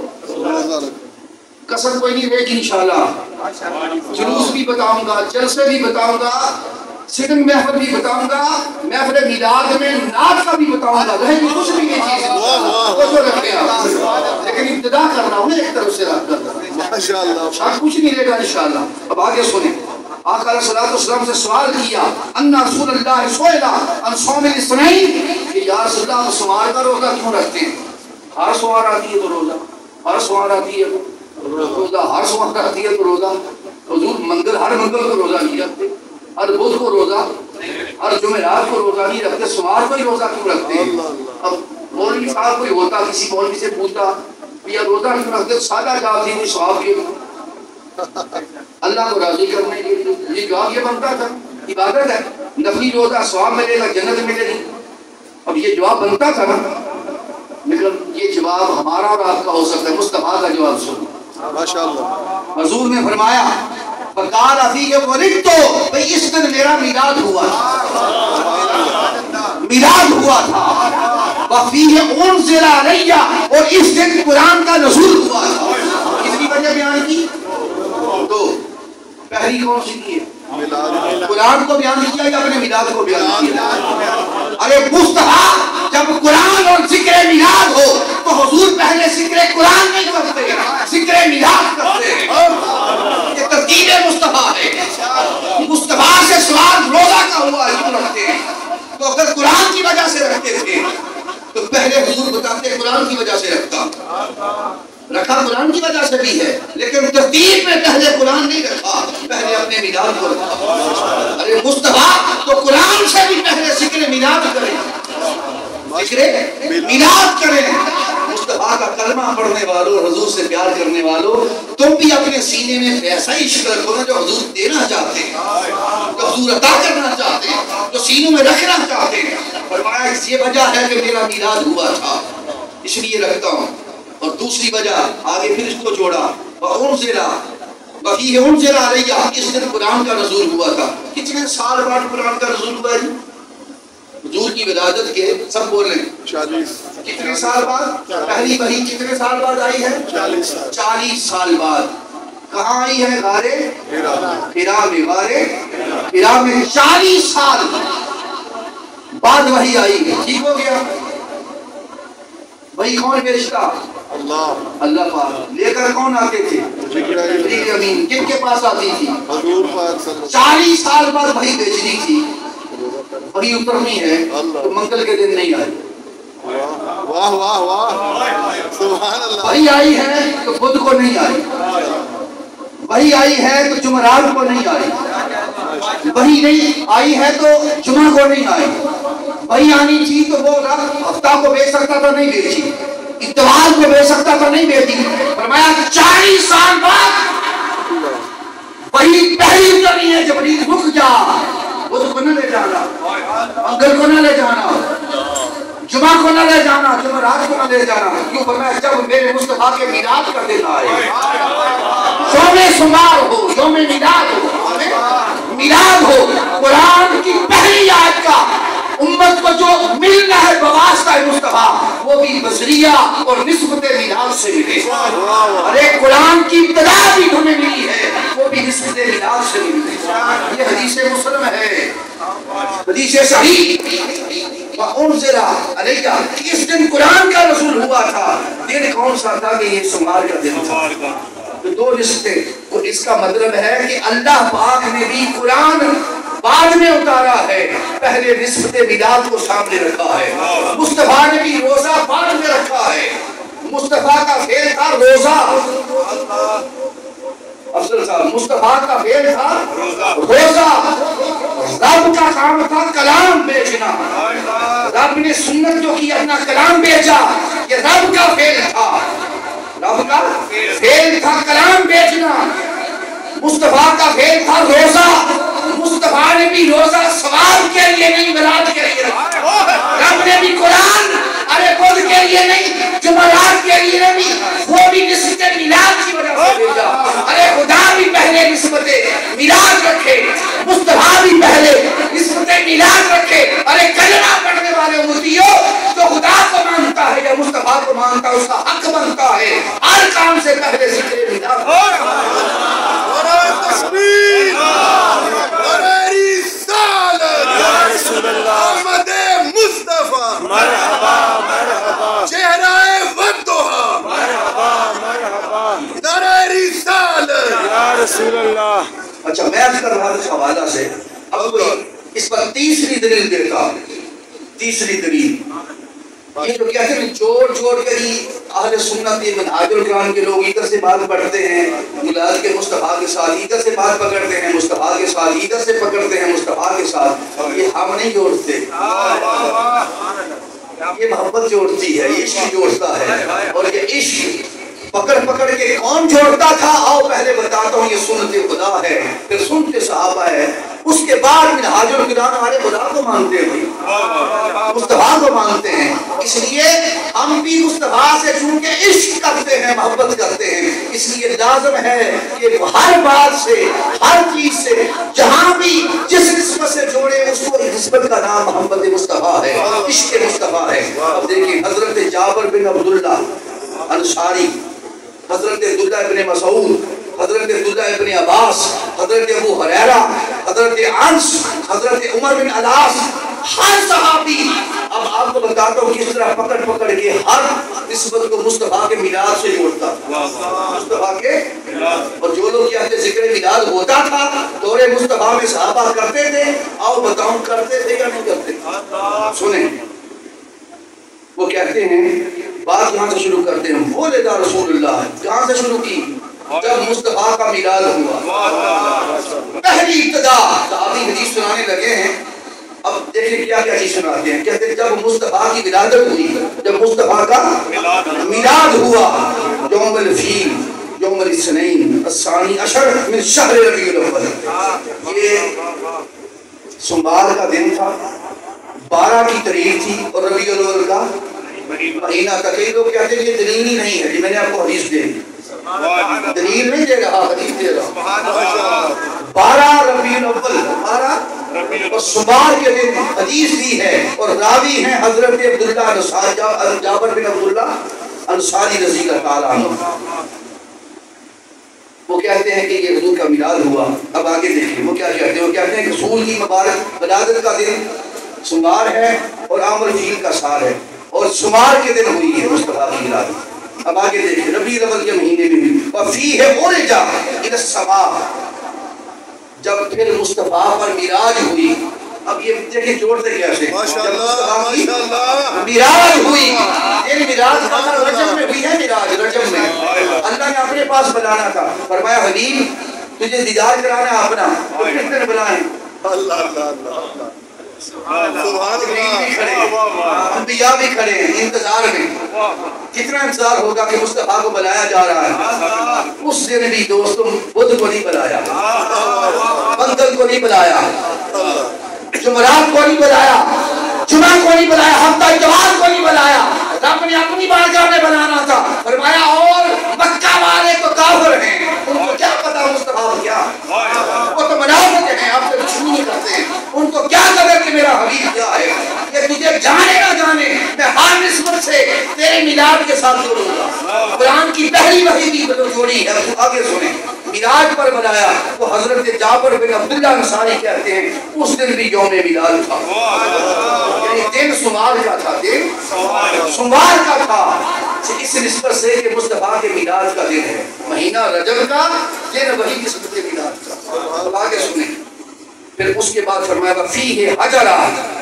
کسر کوئی نہیں رہے گی انشاءاللہ، جلوس بھی بتاؤں گا، جلسے بھی بتاؤں گا، سٹنگ محفل بھی بتاؤں گا، محفل میلاد میں نعت کا بھی بتاؤں گا، رہے گی کچھ بھی نہیں چیز وہ جو رکھتے ہیں، لیکن ابتدا کر رہا ہوں ایک طرف سے رکھ کر، ماشاءاللہ، شاید کچھ نہیں رہے گا انشاءاللہ۔ اب آگے سنیں، آقا علیہ السلام سے سوال کیا، ان رسول اللہ سئل عن صوم الاثنین، کہ یا رسول اللہ سوموار کا روزہ کیوں رکھتے ہیں؟ ہر سوموار آتی ہے تو روزہ، ہر سوموار آتی ہے تو روزہ، ہر سوموار آتی ہے تو روزہ، حضور ہر منگل کو روزہ نہیں رکھتے، ہر بدھ کو روزہ، ہر جمعرات کو روزہ نہیں رکھتے، سوموار کو ہی روزہ کیوں رکھتے ہیں؟ اب مولوی صاحب کوئی ہوتا کسی مولوی سے پوچھتا یا روزہ کیوں رکھتے، سادہ جواب تھی کوئی ثواب کے اللہ کو راضی کرنے کے لیے، یہ جواب یہ بنتا تھا، عبادت ہے، نفلی روزہ ثواب ملے گا، جنت ملے گی، اب یہ جواب بنتا تھا نا، لیکن یہ جواب ہمارا اور آپ کا ہو سکتا ہے، مصطفیٰ کا جواب سنو۔ ماشاءاللہ، حضور نے فرمایا فقال فیہ ولدت، بھئی اس دن میرا میلاد ہوا تھا، میلاد ہوا تھا، وفیہ انزل علیہ، اور اس دن قرآن کا نزول ہوا تھا۔ کتنی وجہ بیان کی؟ تو پہلی کون سی کی ہے؟ قرآن کو بیان کیا یا اپنے میلاد کو بیان کیا؟ ارے مصطفیٰ جب قرآن اور ذکر میلاد ہو تو حضور پہلے ذکر قرآن نہیں کرتے، ذکر میلاد کرتے ہیں، یہ ترتیب مصطفیٰ ہے۔ مصطفیٰ سے سوال روزہ کا ہوا کیوں رکھتے ہیں؟ تو اگر قرآن کی وجہ سے رکھتے تھے تو پہلے حضور بتاتے قرآن کی وجہ سے رکھا قرآن کی وجہ سے بھی ہے، لیکن ترتیب میں پہلے قرآن نہیں رکھا، پہلے اپنے میلاد کو رکھا۔ ارے مصطفیٰ تو قرآن سے بھی پہلے ذکر میلاد کریں، ذکر میلاد کریں۔ مصطفیٰ کا کلمہ پڑھنے والوں، حضور سے پیار کرنے والوں، تم بھی اپنے سینے میں ایسا ہی عشق رکھو نا جو حضور دینا چاہتے ہیں، جو حضور عطا کرنا چاہتے ہیں، جو سینوں میں رکھنا چاہتے ہیں۔ فرمایا یہ وجہ ہے کہ میرا میلاد ہوا تھا اس لیے رکھتا ہوں، اور دوسری وجہ آگے پھر اس کو جوڑا، وَأُنزِلَ وَفِيهِ أُنزِلَ عَلَيَّ، اس دن قرآن کا نزول ہوا تھا۔ کتنے سال بعد قرآن کا نزول ہوا ہے؟ حضور کی ولادت کے سب بول رہے ہیں 40 کتنے سال بعد؟ پہلی وحی کتنے سال بعد آئی ہے؟ 40 سال بعد۔ کہاں آئی ہے؟ غارے حرا میں، غارے حرا میں 40 سال بعد وحی آئی ہے۔ ٹھیک ہو گیا؟ وہی کون بھیجتا؟ اللہ پاک۔ لے کر کون آتے تھے؟ جبریل امین۔ کن کے پاس آتی تھی؟ حضور پاک صلی اللہ 40 سال بعد وحی بھیجنی تھی، وحی اترنی ہے تو منگل کے دن نہیں آئی، واہ واہ واہ، سبحان اللہ، وحی آئی ہے تو بدھ کو نہیں آئی، وحی آئی ہے تو جمعرات کو نہیں آئی، وہی نہیں آئی ہے تو جمعہ کو نہیں آئی، وہی آنی تھی تو وہ ہفتہ کو بھیج سکتا تھا نہیں بھیجی، اتوار کو بھیج سکتا تھا نہیں بھیجی۔ فرمایا 40 سال بعد وہی پہلی اترنی ہے، جبریل رک جا، وہ تو نہ لے جانا، منگل کو نہ لے جانا، جمعہ کو نہ لے جانا، جمعرات کو نہ لے جانا، کیوں؟ فرمایا جب میرے مصطفیٰ کے میلاد کا دن آئے، یوم شمار ہو، یوم میلاد ہو، میلاد ہو، قرآن کی پہلی آیت کا امت کو جو ملنا ہے بواسطہ مصطفیٰ، وہ بھی بصریہ اور نسبت میلاد سے ملے۔ ارے قرآن کی ابتدا بھی ہمیں ملی ہے، وہ بھی نسبت میلاد سے ملی۔ یہ حدیث مسلم ہے، حدیث صحیح۔ وَأُنزِلَ عَلَيَّ، اس دن قرآن کا نزول ہوا تھا۔ دن کون سا تھا؟ کہ یہ سمار کا دن تھا۔ تو دو نسبتیں، اس کا مطلب ہے کہ اللہ پاک نے بھی قرآن بعد میں اتارا ہے، پہلے نسبت میلاد کو سامنے رکھا ہے۔ مصطفیٰ نے بھی روزہ بعد میں رکھا ہے، مصطفیٰ کا فعل تھا روزہ، افضل صاحب مصطفیٰ کا فعل تھا روزہ، رب کا کام تھا کلام بیچنا، رب نے سنت جو کی اپنا کلام بیچا، یہ رب کا فعل تھا، رب کا فعل تھا کلام بیچنا۔ مصطفیٰ کا فعل تھا روزہ، مصطفیٰ نے بھی روزہ ثواب کے لیے نہیں میلاد کے لیے رکھا۔ رب نے بھی قرآن ارے بدھ کے لیے نہیں، جمعرات کے لیے نہیں، وہ بھی نسبت میلاد کی وجہ سے بھیجا۔ ارے خدا بھی پہلے نسبت میلاد رکھے، مصطفیٰ بھی پہلے نسبت میلاد رکھے۔ ارے کلمہ پڑھنے والے امتیوں، جو خدا کو مانتا ہے یا مصطفیٰ کو مانتا ہے، اس کا حق بنتا ہے ہر کام سے پہلے ذکر میلاد۔ تکبیر، نعرہ رسالت، یا رسول اللہ، احمد مصطفیٰ، مرحبا مرحبا، چہرہ والضحیٰ، مرحبا مرحبا، نعرہ رسالت، یا رسول اللہ۔ اچھا میں عرض کر رہا تھا حوالہ سے، اب اس پر تیسری دلیل دیتا، تیسری دلیل یہ جو کہتے ہیں جوڑ جوڑ کر ہی اہل سنت منہاج القرآن کے لوگ ادھر سے بات پڑھتے ہیں میلاد کے مصطفیٰ کے ساتھ، ادھر سے بات پکڑتے ہیں مصطفیٰ کے ساتھ، ادھر سے پکڑتے ہیں مصطفیٰ کے ساتھ، یہ ہم نہیں جوڑتے، یہ محبت جوڑتی ہے، یہ عشق جوڑتا ہے۔ اور یہ عشق پکڑ پکڑ کے کون جوڑتا تھا؟ آؤ پہلے بتاتا ہوں، یہ سنت خدا ہے، پھر سنت صحابہ ہے، اس کے بعد منہاج القرآن ہمارے خدا کو مانتے ہیں، مصطفیٰ کو مانتے ہیں۔ اس لیے ہم بھی مصطفیٰ سے چونکہ عشق کرتے ہیں، محبت کرتے ہیں، اس لیے لازم ہے کہ ہر بات سے، ہر چیز سے، جہاں بھی جس نسبت سے جوڑے اس کو نسبت کا نام محمد مصطفیٰ ہے، عشق مصطفیٰ ہے۔ اب دیکھیں حضرت جابر بن عبداللہ انصاری، حضرت عبداللہ ابن مسعود، حضرت عبداللہ ابن عباس، حضرت ابو ہریرہ، حضرت انس، حضرت عمر بن علاس، ہر صحابی، اب آپ کو بتاتا ہوں کس طرح پکڑ پکڑ کے ہر نسبت کو مصطفیٰ کے میلاد سے جوڑتا، مصطفیٰ کے۔ اور جو لوگ کہتے ذکر میلاد ہوتا تھا دور مصطفیٰ میں صحابہ کرتے تھے، آؤ بتاؤں کرتے تھے یا نہیں کرتے؟ سنیں وہ کہتے ہیں، بات یہاں سے شروع کرتے ہیں، ولد رسول اللہ، کہاں سے شروع کی؟ جب مصطفیٰ کا میلاد ہوا، پہلی ابتدا صحابی حدیث سنانے لگے ہیں۔ اب دیکھیں کیا کیا چیز سناتے ہیں، کہتے ہیں جب مصطفیٰ کی ولادت ہوئی، جب مصطفیٰ کا میلاد ہوا، یوم الفیل، یوم الاثنین الثانی عشر من شہر ربیع الاول، یہ سوموار کا دن تھا، 12 کی تاریخ تھی، اور ربیع الاول کا مہینہ تھا۔ کئی لوگ کہتے ہیں یہ دلیل ہی نہیں ہے، میں نے آپ کو حدیث دے دی، دلیل نہیں دے رہا، حدیث دے رہا۔ 12 ربیع الاول، 12 اور سوموار کے دن حدیث دی ہے، اور راوی ہیں حضرت عبداللہ انصاری، جابر بن عبداللہ انصاری رضی اللہ تعالیٰ عنہ۔ وہ کہتے ہیں کہ یہ حضور کا میلاد ہوا۔ اب آگے دیکھیں وہ کیا کہتے ہیں، وہ کہتے ہیں کہ رسول کی مبارک ولادت کا دن سوموار ہے اور عام الفیل کا سال ہے، اور سوموار کے دن ہوئی ہے مصطفیٰ کی ولادت۔ اب آگے دیکھیں ربیع الاول کے مہینے میں ہوئی، وفیہ عرج الی السماء، جب پھر مصطفیٰ پر معراج ہوئی۔ اب یہ دیکھیں جوڑتے کیسے، جب مصطفیٰ کی معراج ہوئی، یہ معراج کا رجب میں ہوئی ہے، معراج رجب میں اللہ نے اپنے پاس بلانا تھا، فرمایا حبیب تجھے دیدار کرانا ہے اپنا، تو کس دن بلائیں؟ اللہ اللہ اللہ سبحان اللہ، انبیاء بھی کھڑے ہیں انتظار میں. کتنا انتظار ہوگا کہ مصطفیٰ کو بلایا جا رہا ہے. اس دن بھی دوستوں بدھ کو نہیں بلایا، منگل کو نہیں بلایا، جمعرات کو نہیں بلایا، جمعہ کو نہیں بلایا، ہفتہ اتوار کو نہیں بلایا. رب نے اپنی بارگاہ میں بنانا تھا. فرمایا اور مکہ والے تو کافر ہیں، ان کو کیا پتا مصطفیٰ کیا، وہ تو منافق ہیں، آپ سے دشمنی نہیں کرتے ہیں. ان کو کیا خبر کہ میرا حبیب کیا ہے. یہ تجھے جانے نہ جانے میں ہر نسبت سے تیرے میلاد کے ساتھ جوڑوں گا. قرآن کی پہلی وحی کی جوڑی ہے، آگے سنیں. میراج پر بنایا تو حضرت جعفر بن عبداللہ انصاری کہتے ہیں اس دن بھی یوم میلاد تھا. یعنی دن سمار کا تھا، دن سمار کا تھا. اس نسبت سے کہ مصطفیٰ کے میلاد کا دن ہے، مہینہ رجب کا دن وہی قسمت کے میلاد کا. آگے سنیں. پھر اس کے بعد فرمایا فیہ حجرہ،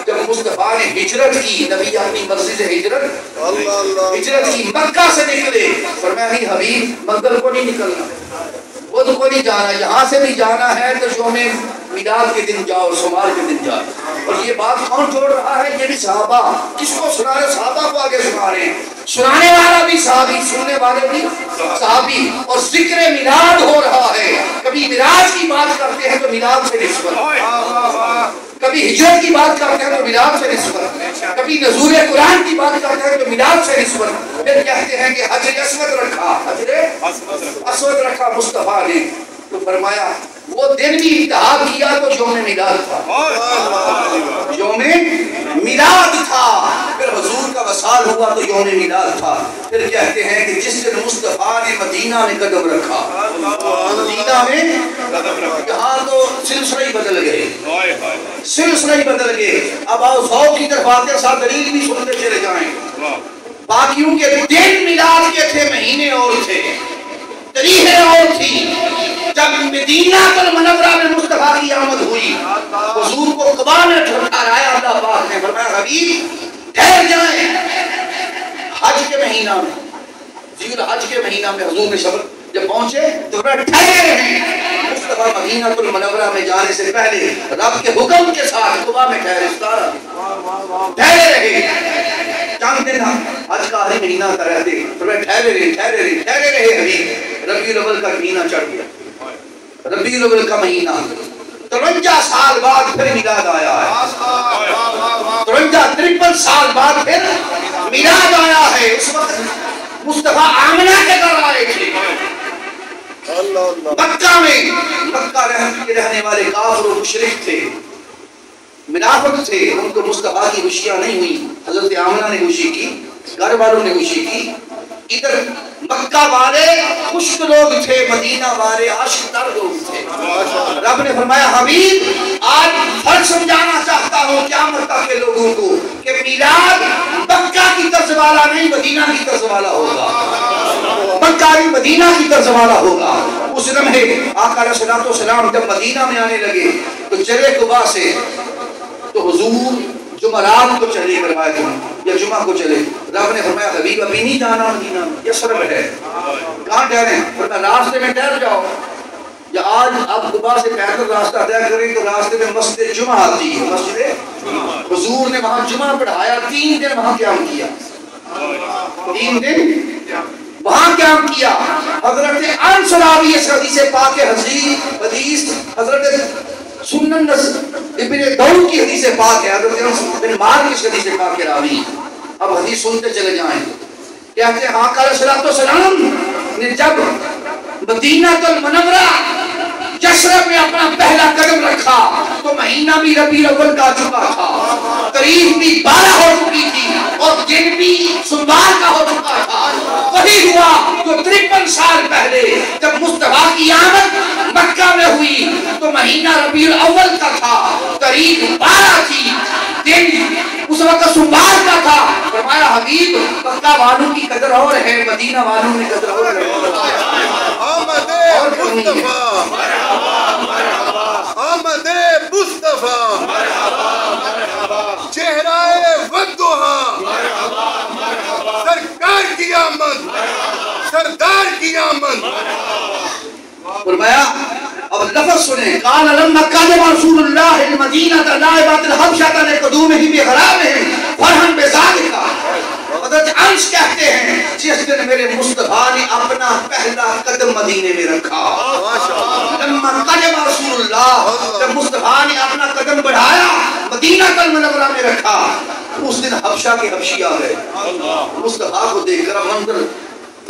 جب مصطفیٰ نے ہجرت کی، نبی اپنی مرضی سے ہجرت کی، مکہ سے نکلے. فرمایا نہیں حبیب منگل کو نہیں نکلنا، بدھ کو نہیں جانا، یہاں سے بھی جانا ہے تو یوم میلاد کے دن جاؤ، سمار کے دن جاؤ. اور یہ بات کون جوڑ رہا ہے؟ یہ بھی صحابہ. کس کو سنا رہے؟ صحابہ کو آگے سنا رہے ہیں. سنانے والا بھی صحابی، سننے والے بھی صحابی. اور ذکر میلاد ہو رہا ہے. کبھی میراج کی بات کرتے ہیں تو میلاد سے نسبت، کبھی ہجرت کی بات کرتے ہیں تو میلاد سے نسبت، کبھی نزول قرآن کی بات کرتے ہیں تو میلاد سے نسبت. پھر کہتے ہیں کہ حجر اسود رکھا، حجر اسود رکھا مصطفیٰ نے. تو فرمایا وہ دن بھی انتہا کیا تو یوم میلاد تھا، یوم میلاد تھا. پھر حضور کا وصال ہوا تو یوم میلاد تھا. پھر کہتے ہیں کہ جس دن مصطفیٰ نے مدینہ میں قدم رکھا، مدینہ میں یہاں تو سلسلہ ہی بدل گئے، سلسلہ ہی بدل گئے. اب آؤ 100 کی طرف آتے ساتھ دلیل بھی سنتے چلے جائیں. باقیوں کے دن میلاد کے تھے، مہینے اور تھے، تاریخیں اور تھی. جب مدینہ المنورہ میں مصطفیٰ کی آمد ہوئی، حضور کو قبا میں ٹھہرایا اللہ پاک نے. فرمایا حبیب ٹھہر جائیں. حج کے مہینہ میں، ذی الحج کے مہینہ میں حضور نے شبر جب پہنچے تو ٹھہرے رہے. مصطفیٰ مدینہ المنورہ میں جانے سے پہلے رب کے حکم کے ساتھ قبا میں ٹھہرے رہے. چند دن حج کا آخری مہینہ کا رہتے ٹھہرے رہے حبیب. ربیع الاول کا مہینہ چڑھ گیا، ربیع الاول کا مہینہ. 53 سال بعد پھر میلاد آیا ہے، 53 سال بعد پھر میلاد آیا ہے. اس وقت مصطفیٰ آمنہ کے گھر آئے تھے مکہ میں. مکہ کے رہنے والے کافر و مشرک تھے، منافق تھے. ان کو مصطفیٰ کی خوشیاں نہیں ہوئی. حضرت آمنہ نے خوشی کی، گھر والوں نے خوشی کی. ادھر مکہ والے خشک لوگ تھے، مدینہ والے عاشق تر لوگ تھے. رب نے فرمایا حبیب آج فرق سمجھانا چاہتا ہوں قیامت تک کے لوگوں کو کہ میلاد مکہ کی طرز والا نہیں، مدینہ کی طرز والا ہوگا. مکہ بھی مدینہ کی طرز والا ہوگا. اس لمحے آقا علیہ الصلوۃ والسلام جب مدینہ میں آنے لگے تو چلے قبا سے، تو حضور جمعرات کو چلے روایت میں یا جمعہ کو چلے. رب نے فرمایا حبیب ابھی نہیں جانا مدینہ میں، یہ سرب ہے. کہاں ٹھہرے؟ فرمایا راستے میں ٹھہر جاؤ. یا آج اب قبا سے پیدل راستہ طے کریں تو راستے میں مسجد جمعہ آتی ہے، مسجد حضور نے وہاں جمعہ پڑھایا. 3 دن وہاں قیام کیا، 3 دن وہاں قیام کیا. حضرت انس راوی اس حدیث پاک حدیث حضرت سنن ابن داؤد کی حدیث پاک ہے، حضرت انس بن مالک کی حدیث پاک کے راوی. اب حدیث سنتے چلے جائیں. کہتے ہیں آقا علیہ الصلوۃ والسلام نے جب مدینہ المنورہ یثرب میں اپنا پہلا قدم رکھا تو مہینہ بھی ربیع الاول کا چکا تھا، تاریخ بھی 12 ہو چکی تھی اور دن بھی سوموار کا ہو چکا تھا. وہی ہوا جو 53 سال پہلے جب مصطفیٰ کی آمد مکہ میں ہوئی تو مہینہ ربیع الاول کا تھا، تاریخ 12 تھی، دن اس وقت سوموار کا تھا. فرمایا حبیب مکہ والوں کی قدر اور ہے، مدینہ والوں نے قدر اور ہے. آمد مصطفیٰ چہرہ والضحیٰ، سرکار کی آمد، سردار کی آمد. فرمایا اب اور لفظ سنیں قال لما قدم رسول اللہ المدینہ نائبات الحبشہ لقدومہ بغرامہم فرحا بذالک حضرت انس کہتے ہیں جس دن میرے مصطفیٰ نے اپنا پہلا قدم مدینے میں رکھا لما قدم رسول اللہ جب مصطفیٰ نے اپنا قدم بڑھایا مدینہ المنورہ میں رکھا اس دن حبشہ کے حبشی آ گئے مصطفیٰ کو دیکھ کر منظر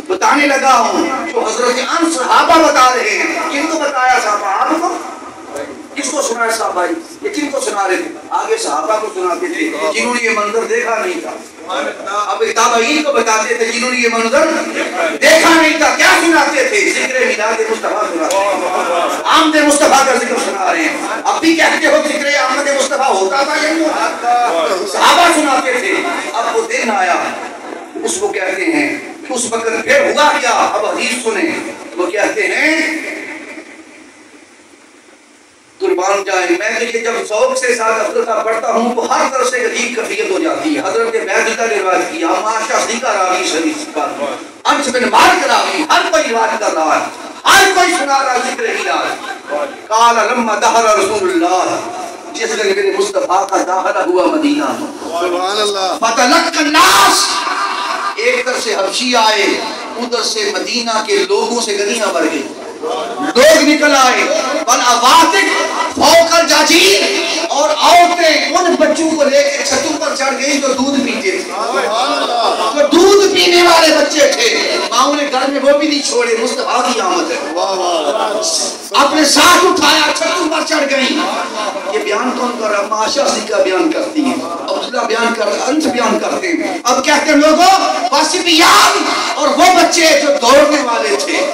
بتانے لگا ہوں جو حضرت انس صحابہ بتا رہے ہیں کن کو بتایا صحابہ آپ کو کس کو سنا ہے صحابہ یہ کن کو سنا رہے تھے آگے صحابہ کو سناتے تھے جنہوں نے یہ منظر دیکھا نہیں تھا اب تابعین کو بتاتے تھے جنہوں نے یہ منظر دیکھا نہیں تھا کیا سناتے تھے ذکر میلاد مصطفیٰ سناتے ہیں آمد مصطفیٰ کا ذکر سنا رہے ہیں اب بھی کہتے ہو ذکر آمد مصطفیٰ ہوتا تھا یا نہیں ہوتا صحابہ سناتے تھے اب وہ دن آیا اس کو کہتے ہیں اس وقت پھر ہوا کیا اب حدیث سنیں وہ کہتے ہیں قربان جائیں میں تو یہ جب ذوق سے ساتھ افضل پڑھتا ہوں تو ہر طرح سے عجیب کیفیت ہو جاتی ہے حضرت بیضہ نے روایت کیا ماشا صدیقہ راوی شریف کا انس بن مالک راوی ہر کوئی روایت کر رہا ہے ہر کوئی سنا رہا ذکر الہی قال لما دخل رسول اللہ جس دن میرے مصطفیٰ کا داخلہ ہوا مدینہ سبحان اللہ فتلقى الناس ایک طرف سے حبشی آئے ادھر سے مدینہ کے لوگوں سے گلیاں بھر گئی لوگ نکل آئے والعواتق فوق الجاجین اور عورتیں ان بچوں کو لے کے چھتوں پر چڑھ گئی جو دودھ پیتے تھے جو دودھ پینے والے بچے تھے ماؤں نے گھر میں وہ بھی نہیں چھوڑے مصطفیٰ کی آمد ہے اپنے ساتھ اٹھایا چھتوں پر چڑھ گئی یہ بیان کون کر رہا معاشہ صدیقہ بیان کرتی ہیں عبداللہ بیان کرتے ہیں انس بیان کرتے ہیں اب کہتے ہیں لوگوں واسبیان اور وہ بچے جو دوڑنے والے تھے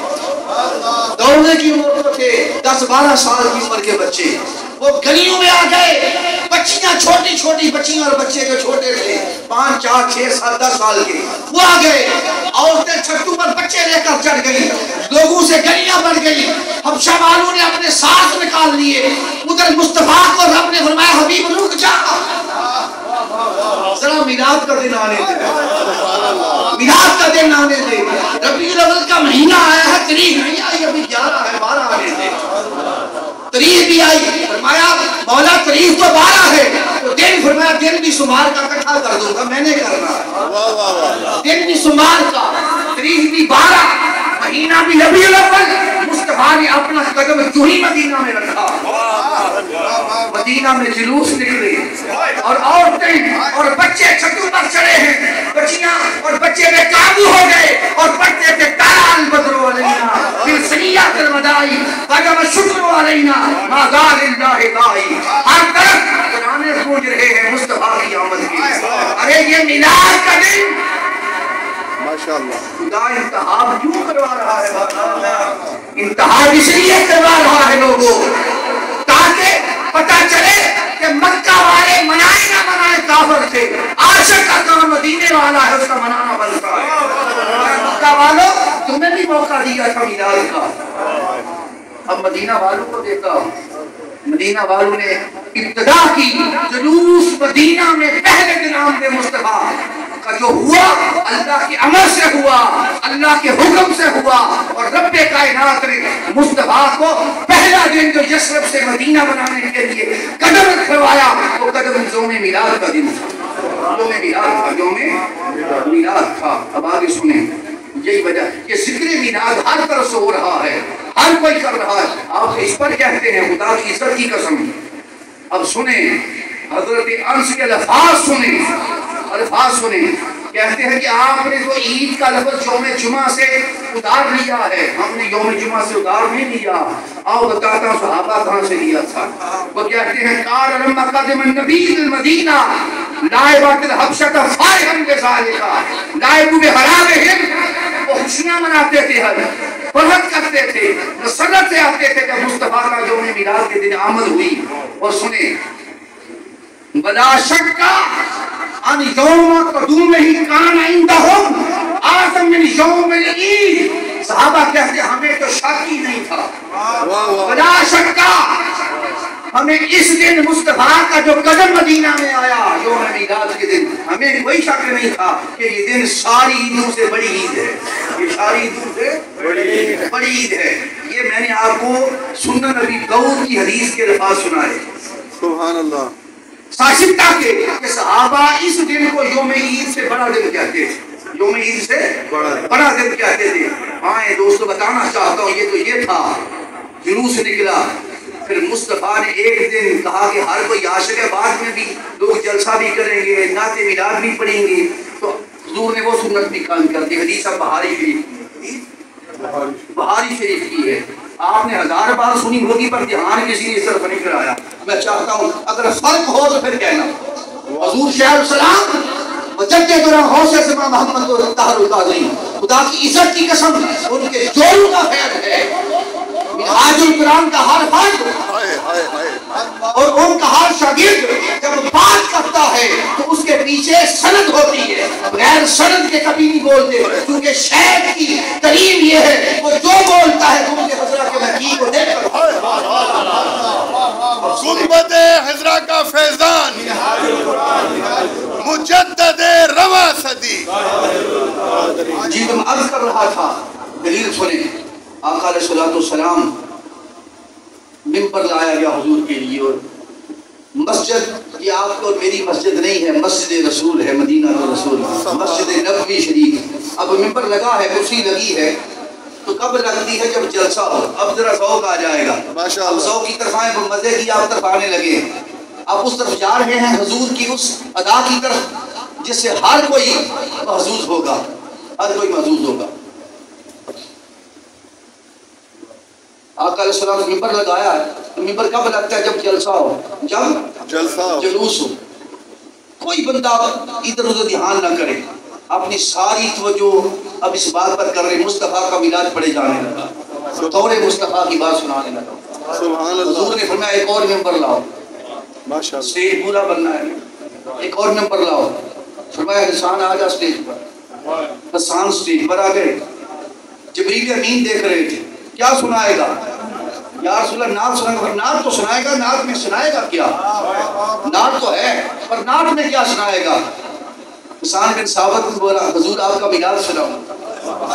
دوڑنے کی عمر کو تھے 10-12 سال کی عمر کے بچے وہ گلیوں میں آ گئے بچیاں چھوٹی چھوٹی بچیاں اور بچے جو چھوٹے تھے 5, 4, 6, 7, 10 سال کے وہ آ گئے عورتیں چھتوں پر بچے لے کر چڑھ گئی لوگوں سے گلیاں بڑھ گئی حبشہ والوں نے اپنے ساتھ نکال لیے ادھر مصطفیٰ کو رب نے فرمایا حبیب رک جا ذرا میلاد کا دن آنے دے میلاد کا دن آنے دے ربیع الاول کا مہینہ آیا ہے تاریخ نہیں آئی ابھی 11 ہے 12 آنے دے تاریخ بھی آئی فرمایا مولا تاریخ تو 12 ہے تو دن فرمایا دن بھی شمار کا اکٹھا کر دوں گا میں نے کرنا ہے دن بھی شمار کا تاریخ بھی 12 مہینہ بھی ربیع الاول مصطفیٰ نے اپنا قدم جو ہی مدینہ میں رکھا مدینہ میں جلوس نکلے اور عورتیں اور بچے چھتوں پر چڑھے ہیں بچیاں اور بچے بے قابو ہو گئے اور پڑھتے تھے تال بدرو علینا پھر سیات الوداعی قدم شکر علینا مازال اللہ دائی ہر طرف قرآن گونج رہے ہیں مصطفیٰ کی آمد کی ارے یہ میلاد کا دن ماشاءاللہ خدا انتخاب کیوں کروا رہا ہے انتخاب اس لیے کروا رہا ہے لوگوں تاکہ پتہ چلے کہ مکہ والے منائے نہ منائے کافر تھے عاشق کا کام مدینے والا ہے اس کا منانا بنتا ہے مکہ والوں تمہیں بھی موقع دیا تھا میلاد کا اب مدینہ والوں کو دیکھا مدینہ والوں نے ابتدا کی جلوس مدینہ میں پہلے دن آمد مصطفیٰ کا جو ہوا اللہ کی امر سے ہوا اللہ کے حکم سے ہوا اور رب کائنات نے مصطفیٰ کو پہلا دن جو یثرب سے مدینہ بنانے کے لیے قدم رکھوایا وہ قدم یوم میلاد کا دن تھا یوم میلاد تھا یوم میلاد تھا اب آگے سنیں یہی وجہ یہ ذکر میلاد ہر طرف سے ہو رہا ہے ہر کوئی کر رہا ہے آپ اس پر کہتے ہیں خدا کی عزت کی قسم اب سنیں حضرت انس کے الفاظ سنیں کہتے ہیں کہ آپ نے تو عید کا لفظ یوم جمعہ سے اتار لیا ہے ہم نے یوم جمعہ سے اتار نہیں لیا آؤ بتاتا ہوں صحابہ کہاں سے لیا تھا وہ کہتے ہیں قال لما قدم النبی المدینہ لائبات الحبشۃ فارحا بذالک لائبوا بحرامہم وہ خوشیاں مناتے تھے فرحت کرتے تھے مسرت سے آتے تھے کہ مصطفیٰ کا یوم میلاد کے دن آمد ہوئی اور سنیں بلا شک ان یوم قدومہ کان عندہم اعظم من یوم العید صحابہ کہتے ہیں ہمیں تو شک ہی نہیں تھا بلا شک ہمیں اس دن مصطفیٰ کا جو قدم مدینہ میں آیا یوم میلاد کے دن ہمیں کوئی شک نہیں تھا کہ یہ دن ساری عیدوں سے بڑی عید ہے یہ ساری عیدوں سے بڑی عید ہے یہ میں نے آپ کو سنن نبی داؤد کی حدیث کے الفاظ سنائے. سبحان اللہ. ساشتہ کے کہ صحابہ اس دن کو یوم عید سے بڑا دن کہتے تھے. یوم عید سے بڑا دن کہتے تھے. آئے دوستو بتانا چاہتا ہوں یہ تھا جلوس نکلا. پھر مصطفیٰ نے ایک دن کہا کہ ہر کوئی عاشق ہے، بعد میں بھی لوگ جلسہ بھی کریں گے، نعت میلاد بھی پڑھیں گے. تو حضور نے وہ سنت بھی قائم کر دی. حدیث اب بہاری شریف کی ہے. آپ نے 1000 بار سنی ہوگی پر دھیان کسی نے اس طرف نہیں کرایا. میں چاہتا ہوں اگر فرق ہو تو پھر کہنا. حضور شیخ السلام مجدد غوث زمان محمد طاہر القادری، خدا کی عزت کی قسم ان کے جوڑوں کا خیر ہے. منہاج القرآن کا ہر فرد اور ان کا ہر شاگرد جب بات کرتا ہے تو اس کے پیچھے سند ہوتی ہے. غیر سند کے کبھی نہیں بولتے، کیونکہ شیخ کی تعلیم یہ ہے وہ جو بولتا ہے گنبد خضرا کے مکی کو دیکھ کر. گنبد خضرا کا فیضان مجدد رواں صدی. جی تم عرض کر رہا تھا، دلیل سنیں. آقا علیہ الصلوۃ والسلام ممبر لایا گیا حضور کے لیے، اور مسجد یہ آپ کو میری مسجد نہیں ہے، مسجد رسول ہے، مدینہ رسول، مسجد نبوی شریف. اب ممبر لگا ہے، کرسی لگی ہے، تو کب لگتی ہے؟ جب جلسہ ہو. اب ذرا ذوق آ جائے گا. اب ذوق کی طرف آئے، مزے کی آپ طرف آنے لگے. آپ اس طرف جا رہے ہیں، حضور کی اس ادا کی طرف جس سے ہر کوئی محظوظ ہوگا، ہر کوئی محظوظ ہوگا. آقا علیہ السلام نے ممبر لگایا ہے. ممبر کب لگتا ہے؟ جب جلسہ ہو، جب جلوس ہو. کوئی بندہ ادھر ادھر دھیان نہ کرے، اپنی ساری توجہ اب اس بات پر کر رہے مصطفیٰ کا میلاد پڑھے جانے لگا، طور مصطفیٰ کی بات سنانے لگا. حضور نے فرمایا ایک اور ممبر لاؤ، اسٹیج پورا بننا ہے، ایک اور ممبر لاؤ. فرمایا حسان آ جا اسٹیج پر. حسان اسٹیج پر آ گئے. جبریل امین دیکھ رہے تھے، کیا سنائے گا یا رسول اللہ؟ نعت سنائے گا. نعت تو سنائے گا، نعت میں سنائے گا کیا؟ نعت تو ہے پر نعت میں کیا سنائے گا؟ حسان بن ثابت بولا حضور آپ کا میلاد سناؤں.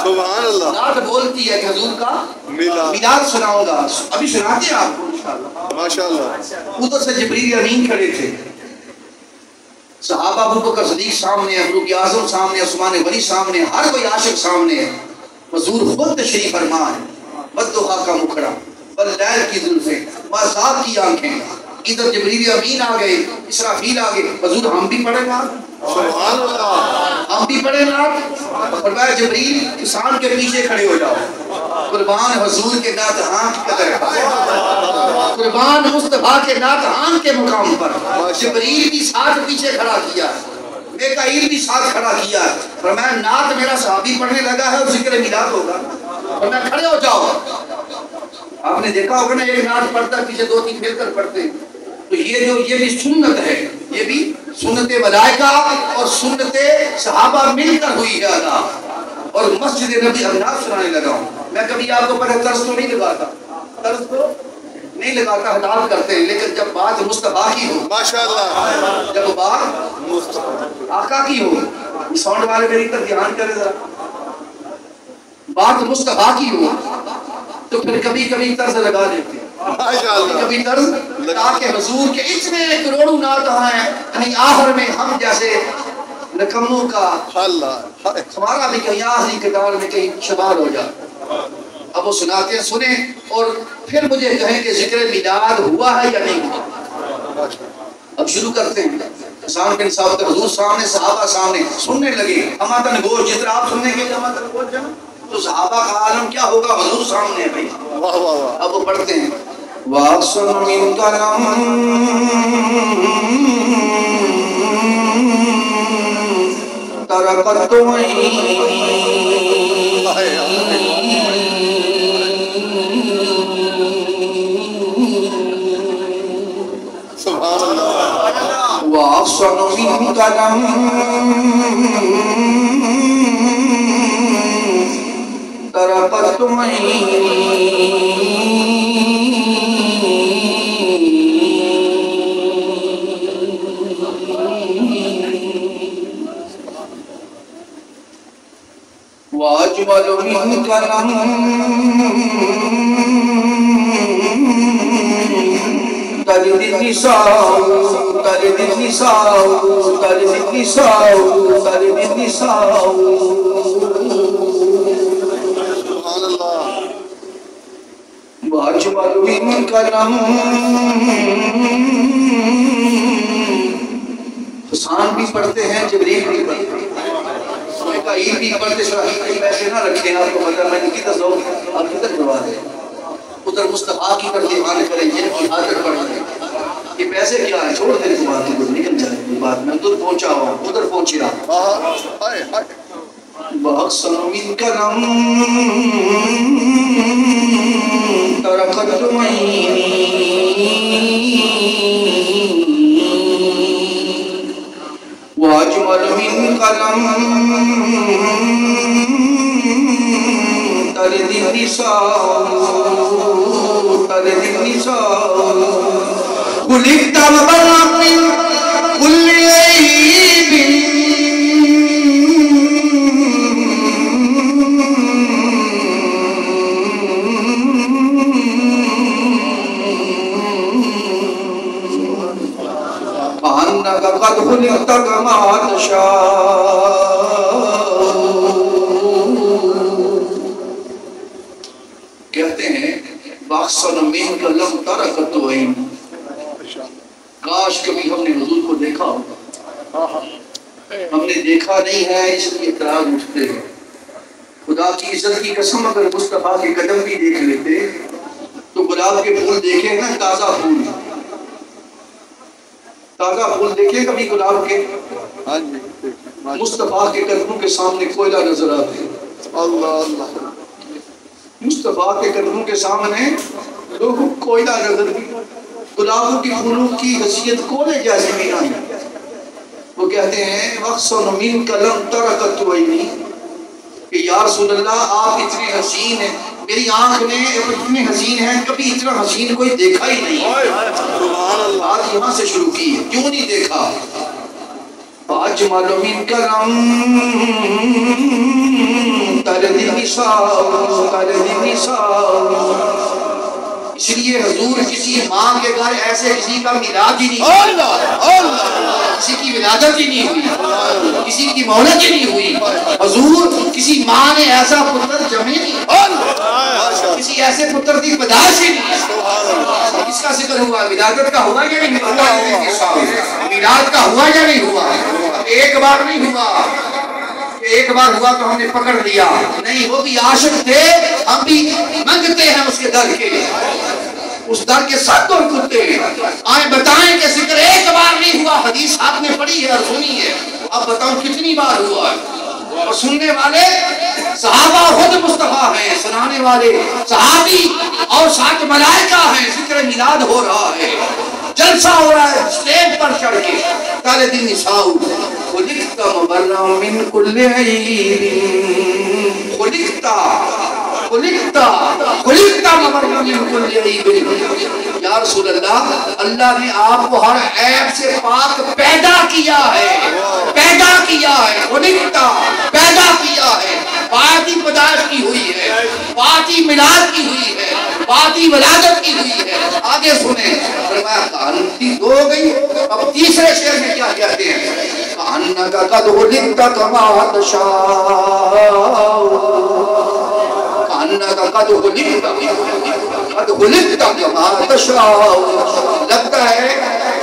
سبحان اللہ. نعت بولتی ہے کہ حضور کا میلاد سناؤں گا. ابھی سناتے ہیں آپ کو انشاءاللہ. ماشاءاللہ. ادھر سے جبریل امین کھڑے تھے، صحابہ ابو بکر صدیق سامنے، فاروق اعظم سامنے، عثمان غنی سامنے، ہر کوئی عاشق سامنے. حضور خود تشریف فرما ہے. بدوہا کا مکھڑا، واللیل کی زلفیں، مازاب کی آنکھیں. ادھر جبریل امین آ گئے، اسرافیل آ گئے. حضور ہم بھی پڑھیں گا، سبحان اللہ. ہم بھی پڑھیں گا. فرمایا جبریل کسان کے پیچھے کھڑے ہو جاؤ. قربان حضور کے نعت ہاں کی قدر، قربان مصطفیٰ کے نعت ہاں کے مقام پر. جبریل بھی ساتھ پیچھے کھڑا کیا، میکائیل بھی ساتھ کھڑا کیا. فرمایا نعت میرا صحابی پڑھنے لگا ہے اور ذکر میلاد ہوگا. فرمایا کھڑے ہو جاؤ. آپ نے دیکھا ہوگا نا ایک نعت پڑھتا پیچھے دو تین مل کر پڑھتے. تو یہ بھی سنت ہے، یہ بھی سنت ملائکہ اور سنت صحابہ مل کر ہوئی ہے ادا. اور مسجد نبی ابنات سنانے لگا ہوں. میں کبھی آپ کو پہلے طرز تو نہیں لگاتا، طرز تو نہیں لگاتا، ہدایت کرتے ہیں. لیکن جب بات مصطفیٰ کی ہو، ماشاءاللہ، جب بات آقا کی ہو، ساؤنڈ والے میری طرف دھیان کرے ذرا، بات مصطفیٰ کی ہو تو پھر کبھی کبھی طرز لگا دیتے ہیں. کبھی طرز تاکہ حضور کے اتنے کروڑوں نعت ہیں، یعنی آخر میں ہم جیسے نکموں کا ہمارا بھی کہیں آخری کتار میں کہیں شمار ہو جائے. اب وہ سناتے ہیں، سنیں اور پھر مجھے کہیں کہ ذکر میلاد ہوا ہے یا نہیں ہوا. اب شروع کرتے ہیں. حسان بن ثابت حضور سامنے، صحابہ سامنے سننے لگے. ہماتن گوش جس طرح آپ سننے کے لیے ہماتن گوش جانا تو صحابہ کا عالم کیا ہوگا؟ حضور سامنے ہے بھائی. اب وہ پڑھتے ہیں وَأَحْسَنُ مِنْكَ تَرَكَتْ وَأَحْسَنُ مِنْكَ تَرَكَتْ وَأَجْمَلُ مِنْكَ تلد النساء تلد النساء تلد النساء تلد النساء. سبحان اللہ. واجمل منك لم حسان بھی پڑھتے ہیں جبریل بھی پڑھتے ہیں میکائیل بھی پڑھتے ہیں. پیسے نہ رکھیں آپ کو پتہ میں نے کدھر ذوق آپ کدھر کروا دیں ادھر مصطفیٰ کی طرف دھیان کریں جن کی حاضر پڑھ لیں. یہ پیسے کیا ہیں چھوڑ دیں بات کو نکل جائے بات میں ادھر پہنچا ہوں ادھر پہنچیا. وَأَحْسَنُ مِنْكَ لَمْ تَرَكَتْ عَيْنِي وَأَجْمَلُ مِنْكَ لَمْ تَلِدِ النِّسَاءُ تَلِدِ النِّسَاءُ. خُلِقْتَ مُبَرَّأً مِنْ كُلِّ عَيْبٍ كأنك قد خلقت كما تشاء. کہتے ہیں وَأَحْسَنُ مِنْكَ لَمْ تَرَكَتْ عَيْنِي. کاش کبھی ہم نے حضور کو دیکھا ہو. ہم نے دیکھا نہیں ہے اس لیے اعتراض اٹھتے ہیں. خدا کی عزت کی قسم اگر مصطفیٰ کے قدم بھی دیکھ لیتے تو گلاب کے پھول دیکھے نا تازہ پھول تازہ پھول دیکھے کبھی گلاب کے مصطفیٰ کے قدموں کے سامنے کوئلہ نظر آتے. اللہ اللہ. مصطفیٰ کے قدموں کے سامنے لوگوں کوئلہ نظر بھی گلابوں کی پھولوں کی حیثیت کولے جیسے بھی نہیں. وہ کہتے ہیں وَأَحْسَنُ مِنْكَ لَمْ تَرَكَتْ عَيْنِي کہ یا رسول اللہ آپ اتنے حسین ہیں میری آنکھ نے اتنے حسین ہیں کبھی اتنا حسین کوئی دیکھا ہی نہیں. بات یہاں سے شروع کی ہے کیوں نہیں دیکھا. وَأَجْمَلُ مِنْكَ لَمْ تَلِدِ النِّسَاءُ تَلِدِ النِّسَاءُ. اس لیے حضور کسی ماں کے گھر ایسے کسی کا میلاد ہی نہیں ہوئی کسی کی ولادت ہی نہیں ہوئی کسی کی مولد ہی نہیں ہوئی. حضور کسی ماں نے ایسا پتر جمے نہیں کسی ایسے پتر کی پیدائش ہی نہیں. کس کا ذکر ہوا ولادت کا ہوا یا نہیں ہوا میلاد کا ہوا یا نہیں ہوا. ایک بار نہیں ہوا ایک بار ہوا تو ہم نے پکڑ لیا نہیں. وہ بھی عاشق تھے ہم بھی منگتے ہیں اس کے در کے اس در کے ساتھ اور کتے آئیں بتائیں کہ ذکر ایک بار نہیں ہوا. حدیث آپ نے پڑھی ہے اور سنی ہے اب بتاؤں کتنی بار ہوا ہے. اور سننے والے صحابہ خود مصطفیٰ ہیں سنانے والے صحابی اور ساتھ ملائکہ ہیں. ذکر میلاد ہو رہا ہے جلسہ ہو رہا ہے اسٹیج پر چڑھ کے. تلد النساء خلقت مبرأ من كل عیب خلقت مبرأ من كل عیب. یا رسول اللہ اللہ نے آپ کو ہر عیب سے پاک پیدا کیا ہے خلقت پیدا کیا ہے. پاکی پیدائش کی ہوئی ہے پاکی میلاد کی ہوئی ہے پاکی ولادت کی ہوئی ہے. آگے سنیں فرمایا کہانی دو ہو گئی. اب تیسرے شعر میں کیا کہتے ہیں کأنک قد خلقت کما تشاء کأنک قد خلقت کما تشاء. لگتا ہے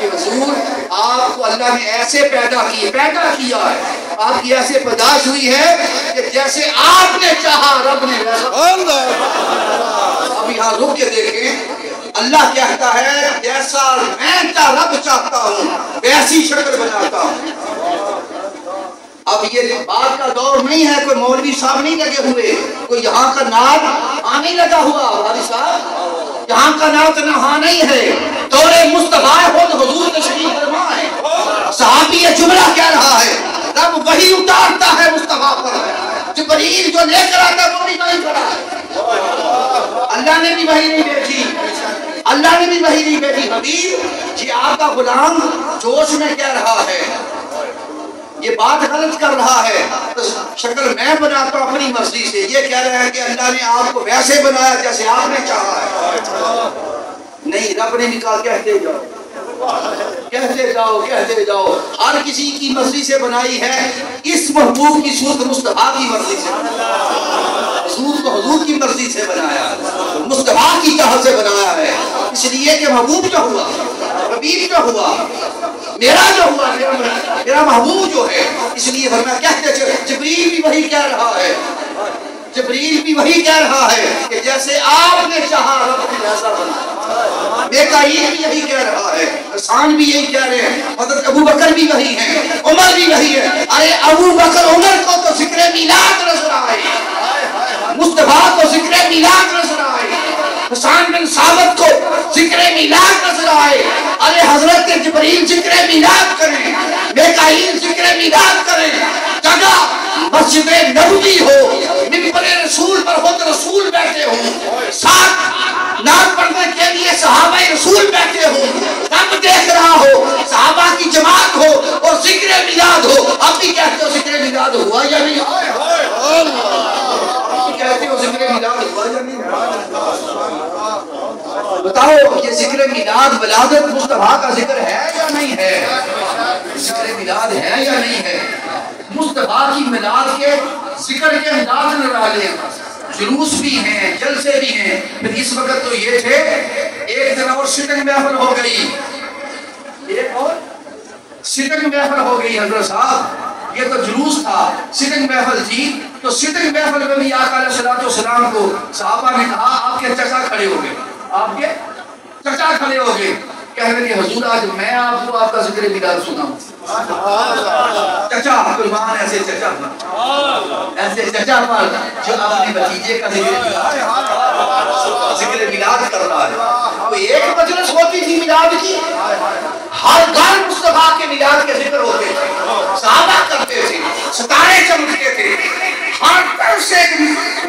کہ حضور آپ کو اللہ نے ایسے پیدا کیا ہے آپ کی ایسے پیدائش ہوئی ہے کہ جیسے آپ نے چاہا رب نے ویسا. اب یہاں رک کے دیکھیں اللہ کہتا ہے جیسا میں رب چاہتا ہوں ویسی شکل بناتا ہوں. اب یہ بات کا دور نہیں ہے کوئی مولوی صاحب نہیں لگے ہوئے کوئی یہاں کا نعت نہیں لگا ہوا بھائی صاحب یہاں کا نعت نہا نہیں ہے. دور مصطفیٰ خود حضور تشریف فرما ہے. صحابی یہ جملہ کہہ رہا ہے رب وہی اتارتا ہے مصطفیٰ پر جبریل جو لے کر آتا وہ بھی نہیں کرا. اللہ نے بھی وحی نہیں بھیجی حبیب جی آپ کا غلام جوش میں کہہ رہا ہے یہ بات غلط کر رہا ہے شکل میں بناتا ہوں اپنی مرضی سے. یہ کہہ رہا ہے کہ اللہ نے آپ کو ویسے بنایا جیسے آپ نے چاہا ہے. نہیں، رب نے کہا کہتے جاؤ کہتے جاؤ کہتے جاؤ. ہر کسی کی مرضی سے بنائی ہے، اس محبوب کی صورت مصطفیٰ کی مرضی سے. حضور کو حضور کی مرضی سے بنایا، مصطفیٰ کی چاہت سے بنایا ہے. اس لیے کہ محبوب جو ہوا، حبیب جو ہوا، میرا جو ہوا، میرا محبوب جو ہے، اس لیے فرمایا کہتے. جبریل بھی وہی کہہ رہا ہے، جبریل بھی وہی کہہ رہا ہے کہ جیسے آپ نے چاہا رب نے ایسا بنایا. میکائیل بھی یہی کہہ رہا ہے، حسان بھی یہی کہہ رہے ہیں، حضرت ابو بکر بھی وہی ہیں، عمر بھی وہی ہے. ارے ابو بکر عمر کو تو ذکر میلاد نظر آئے، مصطفیٰ کو ذکر میلاد نظر آئے، حسان بن ثابت کو ذکر میلاد نظر آئے. ارے حضرت جبریل ذکر میلاد کریں، میکائیل ذکر میلاد کریں. جگہ مسجد نبوی ہو، منبر رسول پر خود رسول بیٹھے ہوں، ساتھ نعت پڑھنے کے لیے صحابہ رسول بیٹھے ہوں، تب دیکھ رہا ہو صحابہ کی جماعت ہو اور ذکر میلاد ہو. اب بھی کہتے ہو ذکر میلاد ہوا یا نہیں؟ کہتے ہو ذکر میلاد ہوا یا نہیں؟ بتاؤ یہ ذکر میلاد ولادت مصطفیٰ کا ذکر ہے یا نہیں ہے؟ ذکر میلاد ہے یا نہیں ہے؟ مصطفیٰ کی میلاد کے ذکر کے انداز نرالے ہیں، جلوس بھی ہیں، جلسے بھی ہیں. پھر اس وقت تو یہ تھے، ایک دن اور سٹنگ محفل ہو گئی، ایک اور سٹنگ محفل ہو گئی. حضرت صاحب یہ تو جلوس تھا، سٹنگ محفل تھی. تو سٹنگ محفل میں بھی آقا علیہ السلام کو صحابہ نے کہا آپ کے چچا کھڑے ہو گئے، آپ کے چچا کھڑے ہو گئے. کہنے لگے حضور آج میں آپ کو آپ کا ذکر میلاد سناؤں. چچا قربان ایسے چچا پر جو اپنے بھتیجے کا ذکر میلاد کر رہا ہے. تو ایک مجلس ہوتی تھی میلاد کی، ہر گھر مصطفیٰ کے میلاد کے ذکر ہوتے تھے، صحابہ کرتے تھے، ستارے چمکتے تھے، ہر طرف سے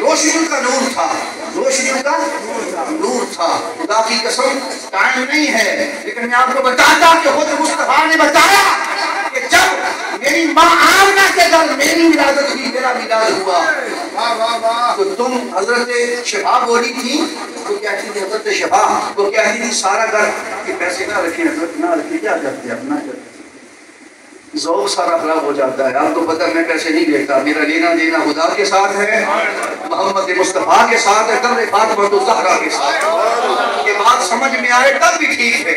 روشنیوں کا نور تھا، روشنیوں کا نور تھا. خدا کی قسم ٹائم نہیں ہے لیکن میں آپ کو بتاتا کہ خود مصطفیٰ نے بتایا کہ جب میری ماں آمنہ کے گھر میری ولادت ہوئی، میرا میلاد ہوا، تو تم حضرت شفا بولی تھی، وہ کہتی تھی حضرت شفا، وہ کہتی تھی سارا گھر کہ پیسے نہ رکھیں، حضرت نہ رکھیں، کیا کرتے ہیں اپنا کرتے، ذوق سارا خراب ہو جاتا ہے. آپ کو پتہ میں پیسے نہیں دیتا، میرا لینا دینا خدا کے ساتھ ہے، محمد مصطفیٰ کے ساتھ ہے، در فاطمہ الزہرا کے ساتھ. یہ بات سمجھ میں آئے تب بھی ٹھیک ہے.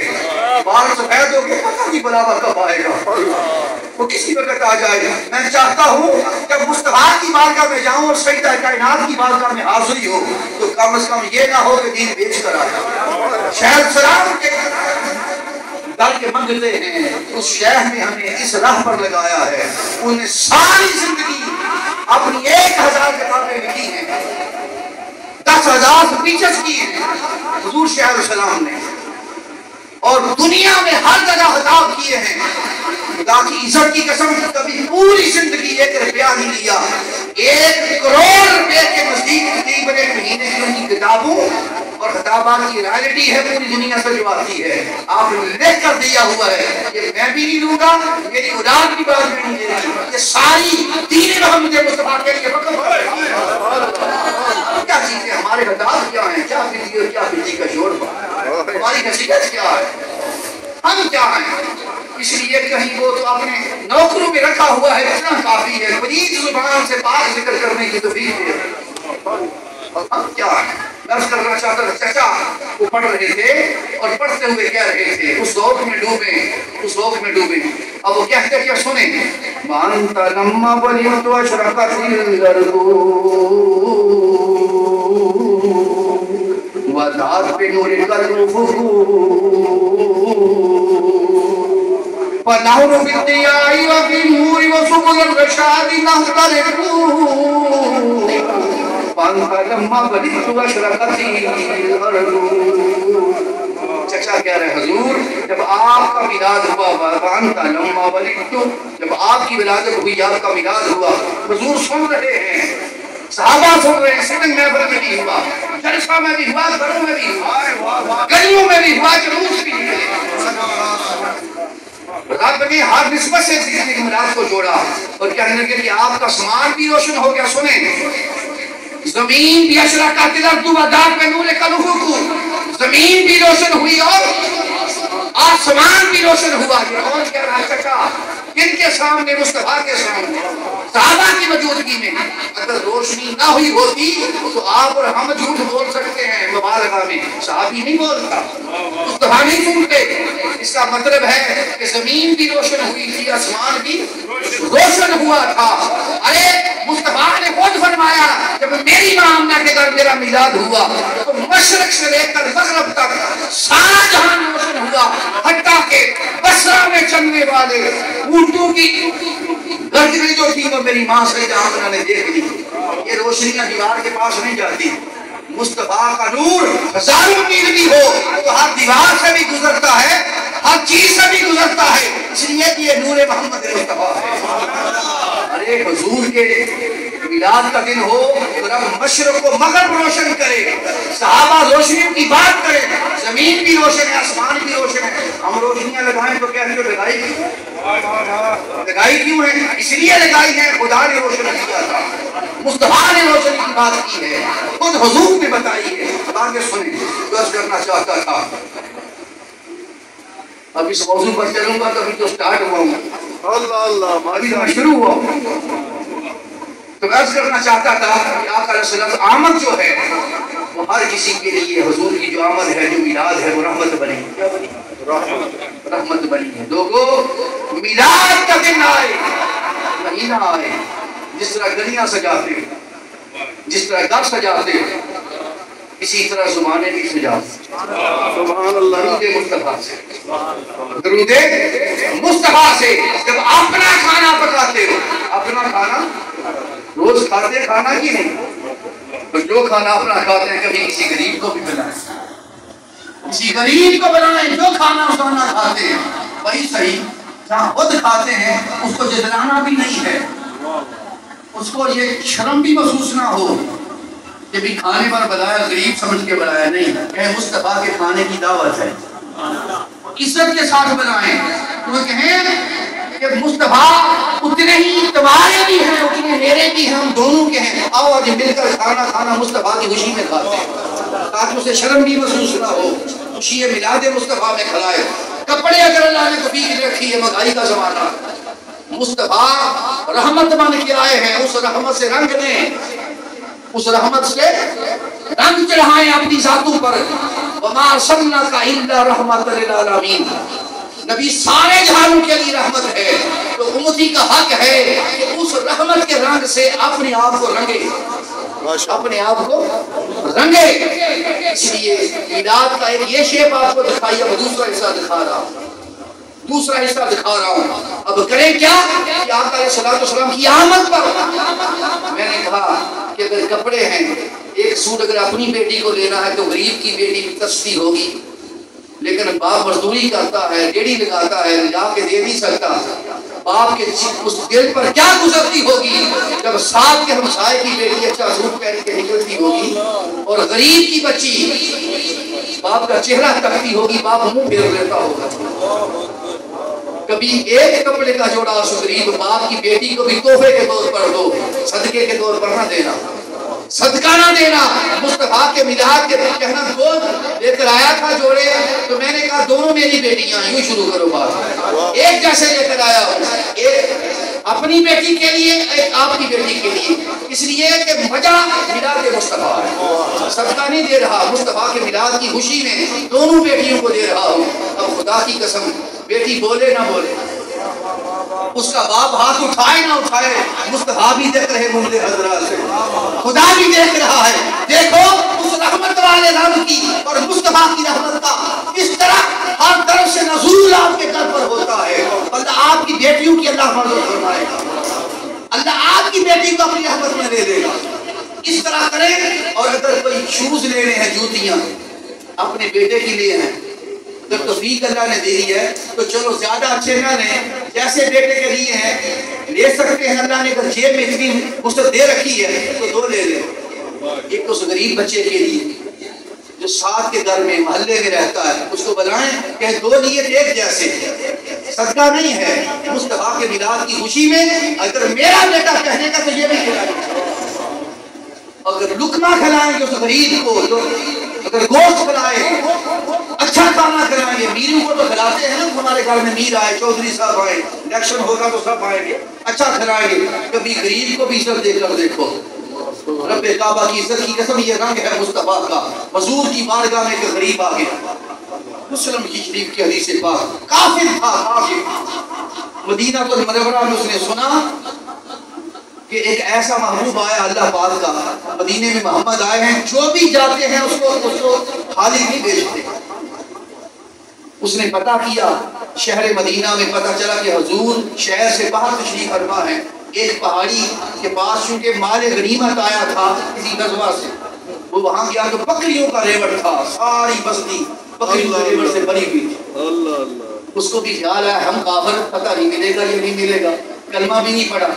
بال سفید ہو گئے، پتہ نہیں بلاوا کب آئے گا، وہ کسی وقت آ جائے گا. میں چاہتا ہوں جب مصطفیٰ کی بارگاہ میں جاؤں اور سیدہ کائنات کی بارگاہ میں حاضری ہو تو کم از کم یہ نہ ہو کہ دین بیچ کر آیا. شہر سلام کے در کے منگتے ہیں، اس شیخ نے ہمیں اس راہ پر لگایا ہے. انہوں نے ساری زندگی اپنی 1000 کتابیں لکھی ہیں، 10,000 ٹیچرز کی ہیں حضور شیخ السلام نے، اور دنیا میں ہر جگہ خطاب کیے ہیں. خدا کی عزت کی قسم کبھی پوری زندگی 1 روپیہ نہیں لیا. 1 کروڑ روپے کے نزدیک تقریباً 1 مہینے کی ان کی کتابوں اور خطابات کی رائلٹی ہے پوری دنیا سے جو آتی ہے. آپ نے لکھ کر دیا ہوا ہے، یہ میں بھی نہیں لوں گا، میری اولاد بھی بعد میں نہیں دے گی. یہ ساری دین محمد مصطفیٰ کے لیے وقف کیا چیزیں ہمارے خطاب کیا ہیں، کیا بجلی اور کیا بجلی کا شور، ہماری نصیحت کیا ہے، ہم کیا ہیں. اس لیے کہیں وہ تو اپنے نوکروں میں رکھا ہوا ہے اتنا کافی ہے، پلیز زبان سے پاک ذکر کرنے کی توفیق دے. ہم کیا ہیں. درس کرنا چاہتا تھا، چچا وہ پڑھ رہے تھے اور پڑھتے ہوئے کہہ رہے تھے اس ذوق میں ڈوبے، اس ذوق میں ڈوبے. اب وہ کہتے کیا سنیں، مانتا لما بلیت اشرقت الارض وذات بنور الافق فنحن بالضياء وبالنور وسبل الرشاد نختلف لما بلغت اشرقت الارض. چچا کہہ رہے حضور جب آپ کا میلاد ہوا، لما بلغت، جب آپ کی ولادت ہوئی، آپ کا میلاد ہوا، حضور سن رہے ہیں، صحابہ سن رہے ہیں، سٹنگ محفل میں بھی ہوا، جلسہ میں بھی ہوا، گھروں میں بھی ہوا، گلیوں میں بھی ہوا، جلوس بھی ہوئے. رب نے ہر نسبت سے میلاد کو جوڑا اور کہنے لگے کہ آپ کا سامان بھی روشن ہو گیا. سنیں زمین بھی اشرقت الارض وضاءت بنور قلوبکم، زمین بھی روشن ہوئی اور آسمان بھی روشن ہوا۔ یہ کون کہہ رہا ہے چچا؟ کن کے سامنے؟ مصطفیٰ کے سامنے، صحابہ کی موجودگی میں۔ اگر روشنی نہ ہوئی ہوتی تو آپ اور ہم جھوٹ بول سکتے ہیں مبالغہ میں، صحابی نہیں بولتا، مصطفیٰ نہیں سنتے۔ اس کا مطلب ہے کہ زمین بھی روشن ہوئی تھی، آسمان بھی روشن ہوا تھا۔ ارے مصطفیٰ نے خود فرمایا جب میری ماں آمنہ کے گھر میرا میلاد ہوا تو مشرق سے لے کر مغرب تک سارا جہان روشن ہوا، حتیٰ کہ بصرہ میں چلنے والے اونٹوں کی گردنیں جو تھی وہ میری ماں سیدہ آمنہ نے دیکھ لی۔ یہ روشنیاں دیوار کے پاس نہیں جاتی، مصطفیٰ کا نور ہزاروں میل بھی ہو تو ہر دیوار سے بھی گزرتا ہے، ہر چیز سے بھی گزرتا ہے، اس لیے کہ یہ نور محمد مصطفیٰ ہے۔ ارے حضور کے میلاد کا دن ہو تو رب مشرق کو مغرب روشن کرے، صحابہ روشنیوں کی بات کرے، زمین بھی روشن ہے، آسمان بھی روشن ہے، ہم روشنیاں لگائیں تو کہہ رہے لگائی کیوں؟ لگائی کیوں ہے؟ اس لیے لگائی ہے خدا نے روشن کیا تھا، مصطفیٰ نے روشنی کی بات کی ہے، خود حضور نے بتائی ہے۔ آگے سنیں، درس کرنا چاہتا تھا، اب اس موضوع پر چلوں گا، کبھی تو سٹارٹ ہوا ہوں، اللہ اللہ ابھی تو شروع ہوا ہوں۔ تو عرض کرنا چاہتا تھا کہ آقا علیہ السلام آمد جو ہے وہ ہر کسی کے لیے، حضور کی جو آمد ہے، جو میلاد ہے، وہ رحمت بنی ہے۔ کیا بنی؟ رحمت بنی ہے۔ لوگوں میلاد کا دن آئے، مہینہ آئے، جس طرح گلیاں سجاتے، جس طرح گھر سجاتے، اسی طرح زمانے بھی سجاتے۔ سبحان اللہ۔ درود مصطفیٰ سے، درود مصطفیٰ سے جب اپنا کھانا پکاتے ہو، اپنا کھانا روز کھاتے کھانا کی نہیں، تو جو کھانا اپنا کھاتے ہیں کبھی کسی غریب کو بھی بنائیں، کسی غریب کو بنائیں، جو کھانا اسانا کھاتے ہیں وہی صحیح، جہاں خود کھاتے ہیں اس کو جتلانا بھی نہیں ہے، اس کو یہ شرم بھی محسوس نہ ہو کہ بھی کھانے پر بلایا غریب سمجھ کے بلایا، نہیں کہ مصطفیٰ کے کھانے کی دعوت ہے، عزت کے ساتھ بلائیں، تو کہیں کہ مصطفیٰ اتنے ہی تمہارے بھی ہیں اتنے میرے بھی ہیں، ہم دونوں کے ہیں، آؤ آج مل کر کھانا کھانا مصطفیٰ کی خوشی میں کھاتے ہیں، تاکہ اسے شرم بھی محسوس نہ ہو، خوشی میلاد مصطفیٰ میں کھلائے۔ کپڑے اگر اللہ نے کبھی رکھی ہے، مہنگائی کا زمانہ، مصطفیٰ رحمت بن کے آئے ہیں، اس رحمت سے رنگ لیں، اس رحمت سے رنگ چڑھائیں اپنی ذاتوں پر۔ وَمَا أَرْسَلْنَاكَ إِلَّا رَحْمَةً لِلْعَالَمِينَ، نبی سارے جہانوں کے لیے رحمت ہے، تو امتی کا حق ہے کہ اس رحمت کے رنگ سے اپنے آپ کو رنگے، اپنے آپ کو رنگے۔ اس لیے میلاد کا ایک یہ شیپ آپ کو دکھائی، اب دوسرا حصہ دکھا رہا ہوں، دوسرا حصہ دکھا رہا ہوں۔ اب کریں کیا کہ آقا علیہ السلام کی آمد پر میں نے کہا کہ اگر کپڑے ہیں، ایک سوٹ اگر اپنی بیٹی کو لینا ہے تو غریب کی بیٹی بھی سستی ہوگی، لیکن باپ مزدوری کرتا ہے، ڈیڑھی لگاتا ہے، لا کے دے نہیں سکتا، باپ کے اس دل پر کیا گزرتی ہوگی جب ساتھ کے ہمسائے کی بیٹی اچھا سوٹ پہن کے نکلتی ہوگی اور غریب کی بچی باپ کا چہرہ تکتی ہوگی، باپ منہ پھیر لیتا ہوگا۔ کبھی ایک کپڑے کا جوڑا اس غریب باپ کی بیٹی کو بھی تحفے کے طور پر دو، صدقے کے طور پر نہ دینا، صدقہ نہ دینا۔ مصطفیٰ کے میلاد کے کہنا دو لے کر آیا تھا جوڑے، تو میں نے کہا دونوں میری بیٹیاں، یوں شروع کرو بات، ایک جیسے لے کر آیا ہوں، ایک اپنی بیٹی کے لیے، ایک آپ کی بیٹی کے لیے، اس لیے کہ مزہ میلاد مصطفیٰ ہے، صدقہ نہیں دے رہا، مصطفیٰ کے میلاد کی خوشی میں دونوں بیٹیوں کو دے رہا ہوں۔ اب خدا کی قسم بیٹی بولے نہ بولے، اس کا باپ ہاتھ اٹھائے نہ اٹھائے، مصطفیٰ بھی دیکھ رہے مملے حضرات سے، خدا بھی دیکھ رہا ہے۔ دیکھو اس رحمت والے رب کی اور مصطفیٰ کی رحمت کا اس طرح ہر طرف سے نزول آپ کے گھر پر ہوتا ہے۔ اللہ آپ کی بیٹیوں کی اللہ مدد فرمائے گا، اللہ آپ کی بیٹی کو اپنی رحمت میں لے لے گا۔ اس طرح کریں۔ اور اگر کوئی شوز لینے ہیں، جوتیاں اپنے بیٹے کے لیے ہیں، جب توفیق اللہ نے دے دی ہے تو چلو زیادہ اچھے نہ لیں، جیسے بیٹے کے لیے ہیں لے سکتے ہیں، اللہ نے اگر جیب میں اتنی وسعت دے رکھی ہے تو دو لے لیں۔ ایک تو اس غریب بچے کے لیے جو ساتھ کے گھر میں محلے میں رہتا ہے، اس کو بلائیں کہ دو نیت ایک جیسے، صدقہ نہیں ہے، مصطفیٰ کے میلاد کی خوشی میں اگر میرا بیٹا کہنے کا تو یہ بھی کھلائے۔ اگر لقمہ کھلائیں گے اس غریب کو، تو اگر گوشت کھلائے، اچھا کھانا کھلائیں گے، میروں کو تو کھلاتے ہیں نا، ہمارے گھر میں میر آئے، چودھری صاحب آئے، الیکشن ہوگا تو سب آئیں گے، اچھا کھلائیں گے، کبھی غریب کو بھی عزت دے کر دیکھو۔ رب کعبہ کی عزت کی قسم، یہ رنگ ہے مصطفیٰ کا، حضور کی بارگاہ میں ایک غریب آ گیا، مسلم کی شریف کی حدیث پاک، کافر تھا، کافر، مدینہ المنورہ میں اس نے سنا کہ ایک ایسا محبوب آیا اللہ پاک کا، مدینے میں محمد آئے ہیں، جو بھی جاتے ہیں اس کو خالی نہیں بھیجتے۔ اس نے پتہ کیا، شہر مدینہ میں پتہ چلا کہ حضور شہر سے باہر تشریف فرما ہے، ایک پہاڑی کے پاس چونکہ مال غنیمت آیا تھا کسی غزوہ سے، وہ وہاں گیا تو بکریوں کا ریوڑ تھا، ساری بستی بکریوں کے ریوڑ سے بھری ہوئی تھی۔ اس کو بھی خیال آیا ہم کافر، پتہ نہیں ملے گا یا نہیں ملے گا، کلمہ بھی نہیں پڑا،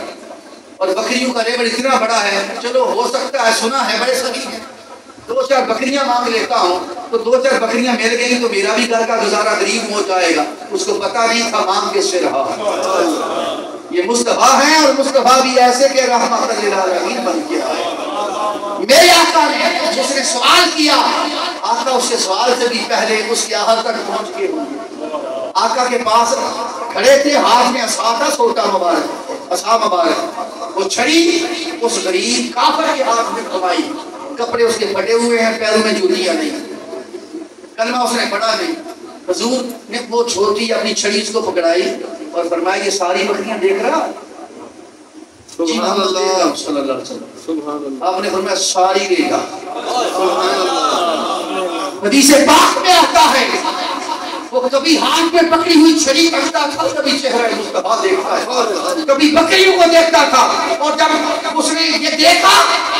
اور بکریوں کا ریوڑ اتنا بڑا ہے، چلو ہو سکتا ہے، سنا ہے بڑے سخی ہیں، 2-4 بکریاں مانگ لیتا ہوں، تو 2-4 بکریاں مل گئی تو میرا بھی گھر کا گزارا غریب ہو جائے گا۔ اس کو پتہ نہیں تھا مانگ کس سے رہا۔ یہ مصطفیٰ ہیں، اور مصطفیٰ بھی ایسے کہ رحمت للعالمین بن کے آئے۔ میرے آقا نے، جس نے سوال کیا، آقا اس کے سوال سے بھی پہلے اس کے آخر تک پہنچ کے ہوئے، آقا کے پاس کھڑے تھے، ہاتھ میں عصا تھا، سوٹا مبارک، عصا مبارک، وہ چھڑی اس غریب کافر کے ہاتھ میں گھمائی، کپڑے اس کے پھٹے ہوئے ہیں، پیروں میں جوتیاں نہیں، کلمہ اس نے پڑھا نہیں۔ حضور نے وہ چھوٹی اپنی چھڑی اس کو پکڑائی اور فرمایا یہ ساری بکریاں دیکھ رہا؟ سبحان اللہ صلی اللہ علیہ وسلم، سبحان اللہ، آپ نے فرمایا ساری دے گا۔ حدیث پاک میں آتا ہے وہ کبھی ہاتھ میں پکڑی ہوئی چھڑی رکھتا تھا، کبھی چہرہ مصطفیٰ دیکھتا ہے، کبھی بکریوں کو دیکھتا تھا، اور جب اس نے یہ دیکھا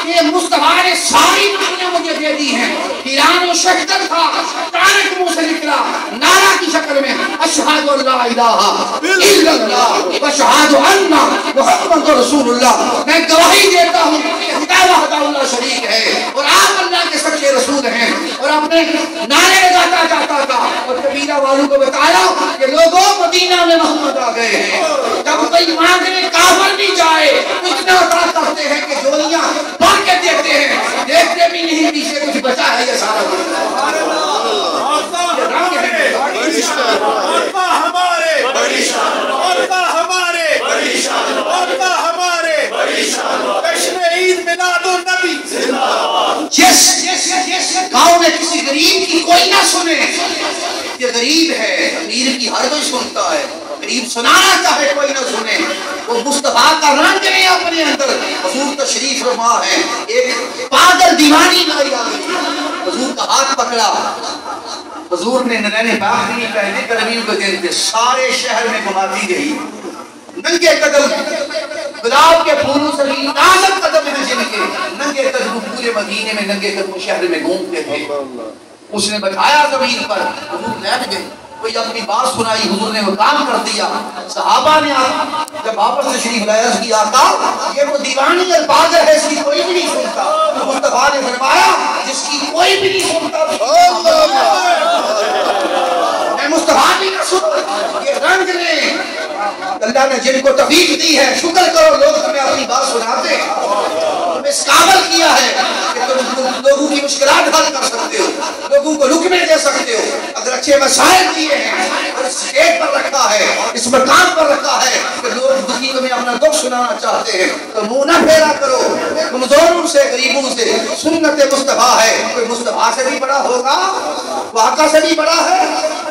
کہ مصطفیٰ نے ساری بکریاں مجھے دے دی ہیں، ایران و شہدر تھا، تارک منہ سے نکلا نعرہ کی شکل میں، اشہد اللہ الہ الا اللہ واشہد ان محمد رسول اللہ، میں گواہی دیتا ہوں کہ خدا وحدہ اللہ شریک ہے اور آپ اللہ کے سچے رسول ہیں، اور اپنے نعرے لگاتا جاتا تھا، اور قبیلہ والوں کو بتایا کہ لوگوں مدینہ میں محمد آ گئے ہیں، جب کوئی مانگنے کافر بھی جائے اتنا عطا کرتے ہیں کہ جولیاں بھر کے دیتے ہیں، دیکھتے بھی نہیں پیچھے کچھ بچا ہے، یہ سارا جس گاؤں میں کسی غریب کی کوئی نہ سنے، یہ غریب ہے، امیر کی ہر کوئی سنتا ہے، غریب سنانا چاہے کوئی نہ سنے، وہ مصطفیٰ کا رنگ نہیں اپنے اندر، حضور تشریف فرما ہے، ایک پاگل دیوانی نائی آ گئی، حضور کا ہاتھ پکڑا، حضور نے نرین پاک نہیں پہنے، کرمیوں کے دن تھے، سارے شہر میں گھماتی گئی، ننگے قدم گلاب کے پھولوں سے بھی نازک قدم ہیں جن کے، ننگے قدم پورے مدینے میں، ننگے قدم شہر میں گھومتے تھے، اس نے بٹھایا زمین پر، حضور لیٹ گئے، کوئی اپنی بات سنائی، حضور نے وہ کام کر دیا، صحابہ نے جب واپس تشریف لایا اس کی آقا یہ وہ دیوانی الفاظ ہے، اس کی کوئی بھی نہیں سنتا، مصطفیٰ نے فرمایا جس کی کوئی بھی نہیں سنتا میں مصطفیٰ بھی نہ سن، یہ رنگ نے اللہ نے جن کو توفیق دی ہے، شکر کرو لوگ تمہیں اپنی بات سناتے ہیں، تمہیں اس قابل کیا ہے کہ تم لوگوں کی مشکلات حل کر سکتے ہو، لوگوں کو لقمے دے سکتے ہو، اگر اچھے مسائل دیے ہیں، اس اسٹیج پر رکھا ہے، اس مقام پر رکھا ہے کہ لوگ دکھی تمہیں اپنا دکھ سنانا چاہتے ہیں تو منہ نہ پھیرا کرو، کمزوروں سے غریبوں سے، سنت مصطفیٰ ہے، کوئی مصطفیٰ سے بھی بڑا ہوگا، وہ آقا سے بھی بڑا ہے،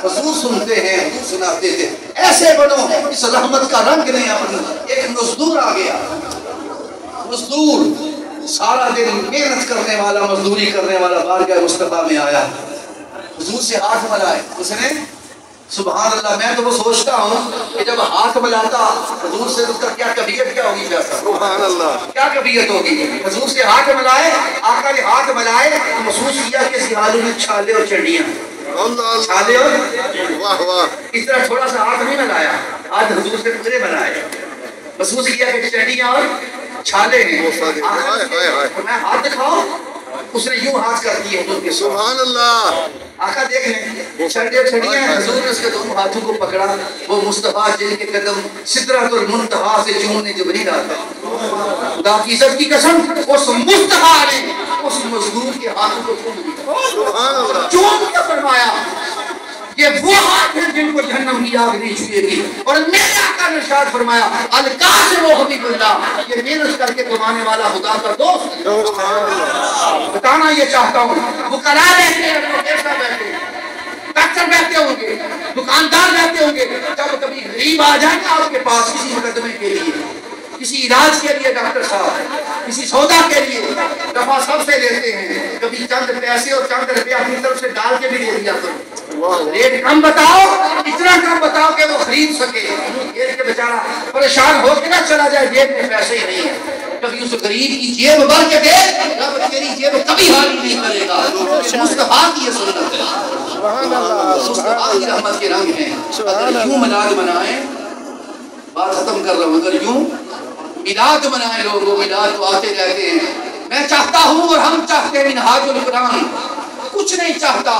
حضور سنتے ہیں، حضور سناتے تھے، ایسے بنو اس رحمت کا رنگ نہیں اپنی۔ ایک مزدور آ گیا، مزدور سارا دن محنت کرنے والا، مزدوری کرنے والا، بارگاہ مصطفیٰ میں آیا، حضور سے ہاتھ ملائے، اس نے سبحان اللہ، میں تو وہ سوچتا ہوں کہ جب ہاتھ ملاتا حضور سے اس کا کیا کیفیت کیا ہوگی، سبحان اللہ، کیا کیفیت ہوگی، حضور سے ہاتھ ملائے، آقا نے ہاتھ ملائے، محسوس کیا کہ سیالوں میں چھالے اور چڑیاں، چھالے اور واہ واہ، اس طرح تھوڑا سا ہاتھ نہیں ملایا، آج حضور سے ٹکڑے بنائے، محسوس کیا کہ چڑیاں اور چھالے ہیں، میں ہاتھ دکھاؤ، اس نے یوں ہاتھ کر دیے حضور کے ساتھ، سبحان اللہ، آقا دیکھ لیں چھڑیاں ہیں، حضور نے اس کے دونوں ہاتھوں کو پکڑا، وہ مصطفیٰ جن کے قدم سدرۃ المنتہا سے چومنے جبریل آتا ہے، خدا کی عزت کی قسم اس مصطفیٰ نے اس مزدور کے ہاتھوں کو چوم دیا. سبحان اللہ. چوم کے فرمایا یہ وہ ہاتھ ہیں جن کو جہنم کی آگ نہیں چھوئے گی. اور میرے آقا نے ارشاد فرمایا القاسم و حبیب اللہ، یہ محنت کر کے کمانے والا خدا کا دوست ہے. بتانا یہ چاہتا ہوں وہ کرا رہتے ہیں، پروفیسر بیٹھے ہیں، ڈاکٹر بیٹھتے ہوں گے، دکاندار بیٹھتے ہوں گے، جب کبھی غریب آ جائیں گے آپ کے پاس کسی مقدمے کے لیے، کسی علاج کے لیے ڈاکٹر صاحب، کسی سودا کے لیے دفعہ سب سے لیتے ہیں، کبھی چند پیسے اور چند روپے اپنی طرف سے ڈال کے بھی دے دیا کرو. ریٹ کم بتاؤ، اتنا کم بتاؤ کہ وہ خرید سکے. یہ کہ بیچارہ پریشان ہو کے نہ چلا جائے، جیب میں پیسے ہی نہیں ہیں. کبھی اس غریب کی جیب بھر کے دے، رب تیری جیب کبھی خالی نہیں کرے گا. مصطفیٰ کی یہ سنت ہے، مصطفیٰ کی رحمت کے رنگ ہیں. اگر یوں میلاد منائیں، بات ختم کر رہا ہوں، اگر یوں میلاد منائیں لوگوں، میلاد تو آتے رہتے ہیں. میں چاہتا ہوں اور ہم چاہتے ہیں منہاج القرآن کچھ نہیں چاہتا،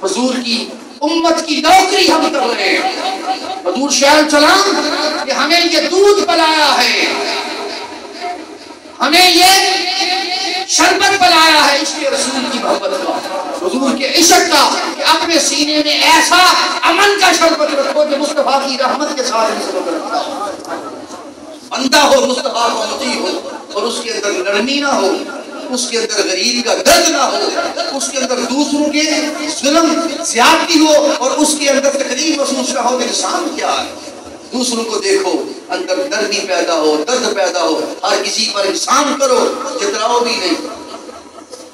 حضور کی امت کی نوکری ہم کر رہے ہیں. حضور شہر سلام کہ ہمیں یہ دودھ پلایا ہے، ہمیں یہ شربت پلایا ہے عشق رسول کی محبت کا، حضور کے عشق کا، کہ اپنے سینے میں ایسا امن کا شربت رکھو جو مصطفیٰ کی رحمت کے ساتھ نسبت رکھتا ہے. بندہ ہو مصطفیٰ کو مطیع ہو اور اس کے اندر نرمی نہ ہو، اس کے اندر غریب کا درد نہ ہو، اس کے اندر دوسروں کے ظلم زیادتی ہو اور اس کے اندر تکلیف محسوس نہ ہو. انسان کیا ہے؟ دوسروں کو دیکھو، اندر نرمی پیدا ہو، درد پیدا ہو. ہر کسی پر احسان کرو، جتراؤ بھی نہیں.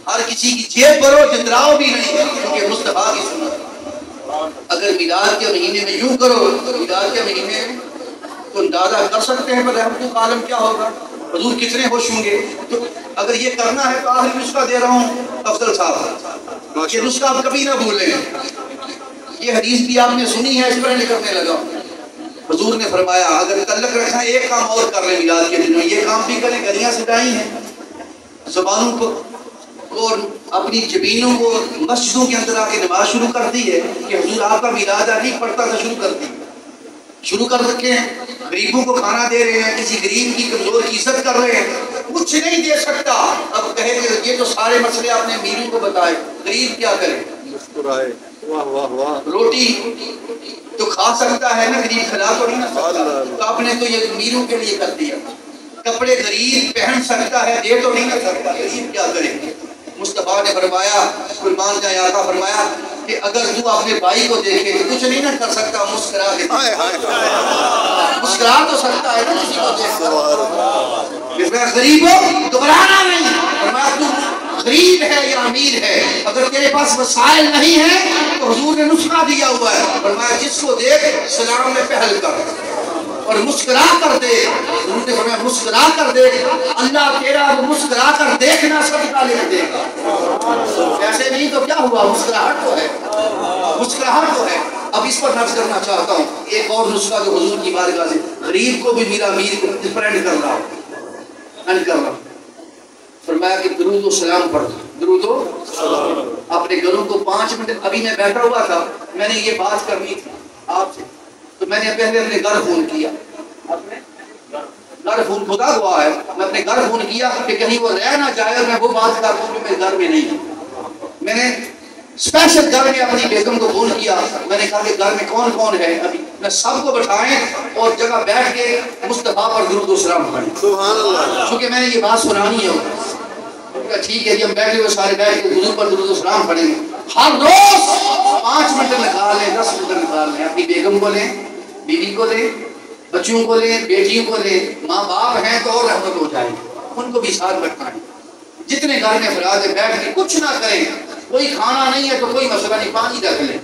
ہر کسی کی جیب بھرو، جتراؤ بھی نہیں، کیونکہ مصطفیٰ کی سنت. اگر میلاد کے مہینے میں یوں کرو، میلاد کے مہینے میں تو اندازہ کر سکتے ہیں رحمت عالم کیا ہوگا، حضور کتنے خوش ہوں گے. تو اگر یہ کرنا ہے تو آخری نسخہ دے رہا ہوں افضل صاحب، یہ نسخہ آپ کبھی نہ بھولیں. یہ حدیث بھی آپ نے سنی ہے، اس پر نکلنے لگا. حضور نے فرمایا اگر تعلق رکھنا ہے ایک کام اور کر لیں میلاد کے دن میں، یہ کام بھی کریں. گلیاں سجائی ہیں، زبانوں کو اور اپنی جبینوں کو مسجدوں کے اندر آ کے نماز شروع کر دی ہے کہ حضور آپ کا میلاد نہیں پڑھتا تھا، شروع کر رکھے ہیں. غریبوں کو کھانا دے رہے ہیں، کسی غریب کی کمزور کی عزت کر رہے ہیں. کچھ نہیں دے سکتا، اب کہے کہ یہ تو سارے مسئلے آپ نے میروں کو بتائے، غریب کیا کرے؟ روٹی تو کھا سکتا ہے نا، غریب کھلا تو نہیں نہ سکتا. تو آپ نے تو یہ میروں کے لیے کر دیا. کپڑے غریب پہن سکتا ہے، دے تو نہیں نہ سکتا، غریب کیا کرے؟ مصطفیٰ نے فرمایا، قربان کا آقا فرمایا کہ اگر تو اپنے بھائی کو دیکھے تو کچھ نہیں نہ کر سکتا، مسکرا کے مسکرا تو سکتا ہے نا کسی کو دیکھ کر. غریب ہو گھبرانا نہیں. فرمایا تو غریب ہے یا امیر ہے، اگر تیرے پاس وسائل نہیں ہے تو حضور نے نسخہ دیا ہوا ہے. فرمایا جس کو دیکھ سلام میں پہل کر اور مسکرا کر دے. حضور نے فرمایا مسکرا کر دے، اللہ تیرا مسکرا کر دیکھنا صدقہ لکھ دے گا. ایسے نہیں تو کیا ہوا، مسکراہٹ تو ہے، مسکراہٹ تو ہے. اب اس پر نرس کرنا چاہتا ہوں ایک اور نسخہ جو حضور کی بارگاہ سے غریب کو بھی میرا امیر کو ڈفرینڈ کر رہا ہوں. فرمایا کہ درود و سلام پڑھ، درود و اپنے گھروں کو 5 منٹ. ابھی میں بیٹھا ہوا تھا، میں نے یہ بات کرنی تھی آپ سے، تو میں نے پہلے اپنے گھر فون کیا. اپنے گھر فون خدا ہوا ہے، میں اپنے گھر فون کیا کہ کہیں وہ رہ نہ جائے اور میں وہ بات کر دوں جو میرے گھر میں نہیں ہے. میں نے اسپیشل گھر میں اپنی بیگم کو فون کیا. میں نے کہا کہ گھر میں کون کون ہے، ابھی میں سب کو بٹھائیں اور جگہ بیٹھ کے مصطفیٰ پر درود و سلام پڑھیں. سبحان اللہ. کیونکہ میں نے یہ بات سنانی ہے. ٹھیک ہے جی، ہم بیٹھے ہوئے سارے بیٹھ کے حضور پر درود و سلام پڑھیں گے. ہر روز 5 منٹ نکال لیں، 10 منٹ نکال لیں. اپنی بیگم کو لیں، بیوی کو لیں، بچوں کو لیں، بیٹیوں کو لیں. ماں باپ ہیں تو اور رحمت ہو جائے، ان کو بھی ساتھ رکھنا ہے. جتنے گھر میں افراد ہیں بیٹھ کے کچھ نہ کریں. کوئی کھانا نہیں ہے تو کوئی مسئلہ نہیں، پانی رکھ لیں.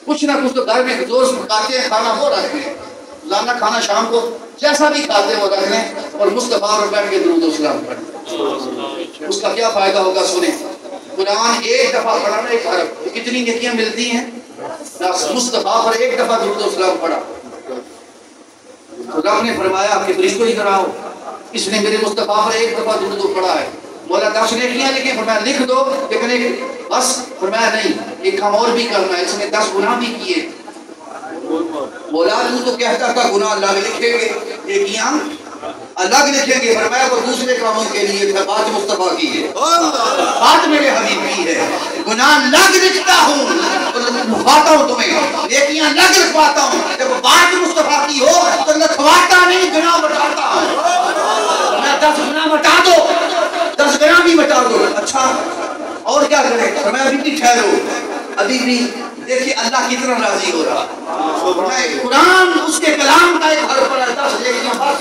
کچھ نہ کچھ تو گھر میں دوست پکاتے ہیں، کھانا وہ رکھ لیں. لانا کھانا شام کو جیسا بھی کھاتے ہیں وہ رکھ لیں اور مصطفیٰ پر بیٹھ کے درود و سلام پڑھیں. اس کا کیا فائدہ ہوگا سنیں. قرآن ایک دفعہ پڑھا نا، ایک حرف، کتنی نیکیاں ملتی ہیں. مصطفیٰ پر ایک دفعہ درود و سلام پڑھا. رب نے فرمایا کہ فرشتوں ہی کراؤ، اس نے میرے مصطفیٰ پر ایک دفعہ درود پڑھا ہے. مولا 10 نیکیاں لکھیں، فرمایا لکھ دو، لیکن ایک بس فرمایا نہیں، ایک کام اور بھی کرنا ہے. اس نے 10 گناہ بھی کیے. مولا تو کہتا تھا گناہ اللہ لکھیں گے، نیکیاں الگ لکھیں گے، فرمایا وہ دوسرے کاموں کے لیے تھا، بات مصطفیٰ کی ہے، بات میرے حبیب کی ہے۔ گناہ الگ لکھتا ہوں تو لکھواتا ہوں تمہیں، نیکیاں الگ لکھواتا ہوں، جب بات مصطفیٰ کی ہو تو لکھواتا نہیں، گناہ مٹاتا ہوں۔ میں 10 گناہ مٹا دو، 10 گناہ بھی مٹا دو۔ اچھا اور کیا کرے؟ فرمایا ابھی بھی ٹھہرو، ابھی بھی دیکھیے اللہ کتنا راضی ہو رہا ہے۔ قرآن اس کے کلام کا ایک حرف پر 10 نیکیاں بس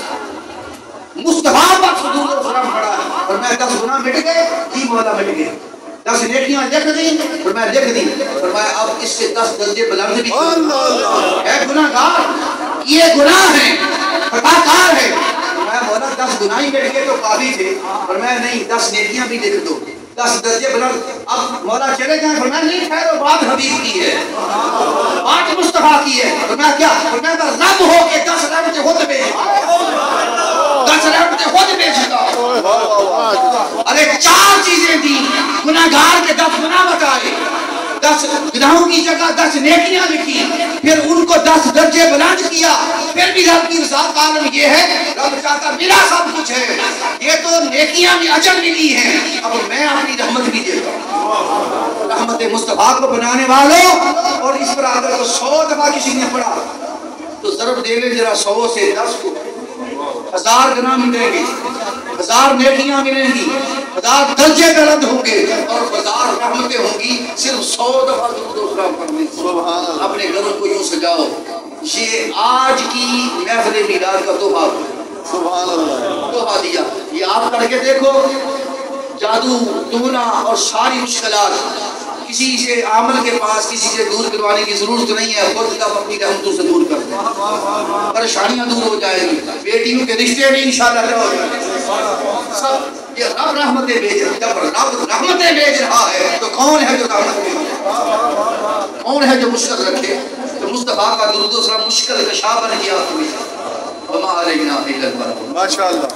مصطفیٰ پر صدور و سلام پڑا ہے، اور میں 10 گناہ مٹ گئے، جی مولا مٹ گئے، 10 نیکیاں لکھ دیں، اور میں لکھ دی، فرمایا اب اس سے 10 درجے بلند بھی ہے گناہ گار، یہ گناہ ہے، خطا کار ہے۔ میں مولا 10 گناہ ہی مٹ گئے تو کافی تھے، فرمایا نہیں 10 نیکیاں بھی لکھ دو، 10 درجے بلند۔ اب مولا چلے جائیں، فرمایا نہیں ٹھہرو، بات حبیب کی ہے، بات مصطفیٰ کی ہے۔ فرمایا کیا؟ فرمایا رب ہو کے 10 رحمتیں خود بھیجتا، ارے 4 چیزیں دی، گناہگار کے 10 گناہ بتائے، 10 گناہوں کی جگہ 10 نیکیاں لکھی، پھر ان کو 10 درجے بلند کیا۔ پھر بھی رب کی رضا کا عالم یہ ہے، رب چاہتا میرا سب کچھ ہے، یہ تو نیکیاں بھی اجر ملی ہیں، اب میں اپنی رحمت بھی دیتا ہوں۔ رحمت مصطفیٰ کو بنانے والوں، اور اس پر اگر تو 100 دفعہ کسی نے پڑھا تو ضرب دے لیں ذرا 100 سے 10 کو، 1000 گناہ ملیں گے، 1000 نیکیاں ملیں گی، 1000 درجے بلند ہوں گے، اور 1000 رحمتیں ہوں گی، صرف 100 دفعہ درود و سلام پڑھنے سے۔ اپنے گھروں کو یوں سجاؤ، یہ آج کی محفل میلاد کا تحفہ، سبحان اللہ، تحفہ دیا۔ یہ آپ پڑھ کے دیکھو، جادو ٹونا اور ساری مشکلات کسی سے عامل کے پاس کسی سے دور کروانے کی ضرورت نہیں ہے، خود جب اپنی رحمتوں سے دور کر دیں، پریشانیاں دور ہو جائیں گی، بیٹیوں کے رشتے بھی انشاءاللہ ہو جائیں گے، سب یہ رب رحمتیں بھیج رہا ہے۔ جب رب رحمتیں بھیج رہا ہے تو کون ہے جو رحمت بھیجے؟ کون ہے جو مشکل رکھے؟ تو مصطفیٰ کا درود و سلام مشکل کشا بن گیا۔ وما علینا الا البلاغ۔ ماشاءاللہ۔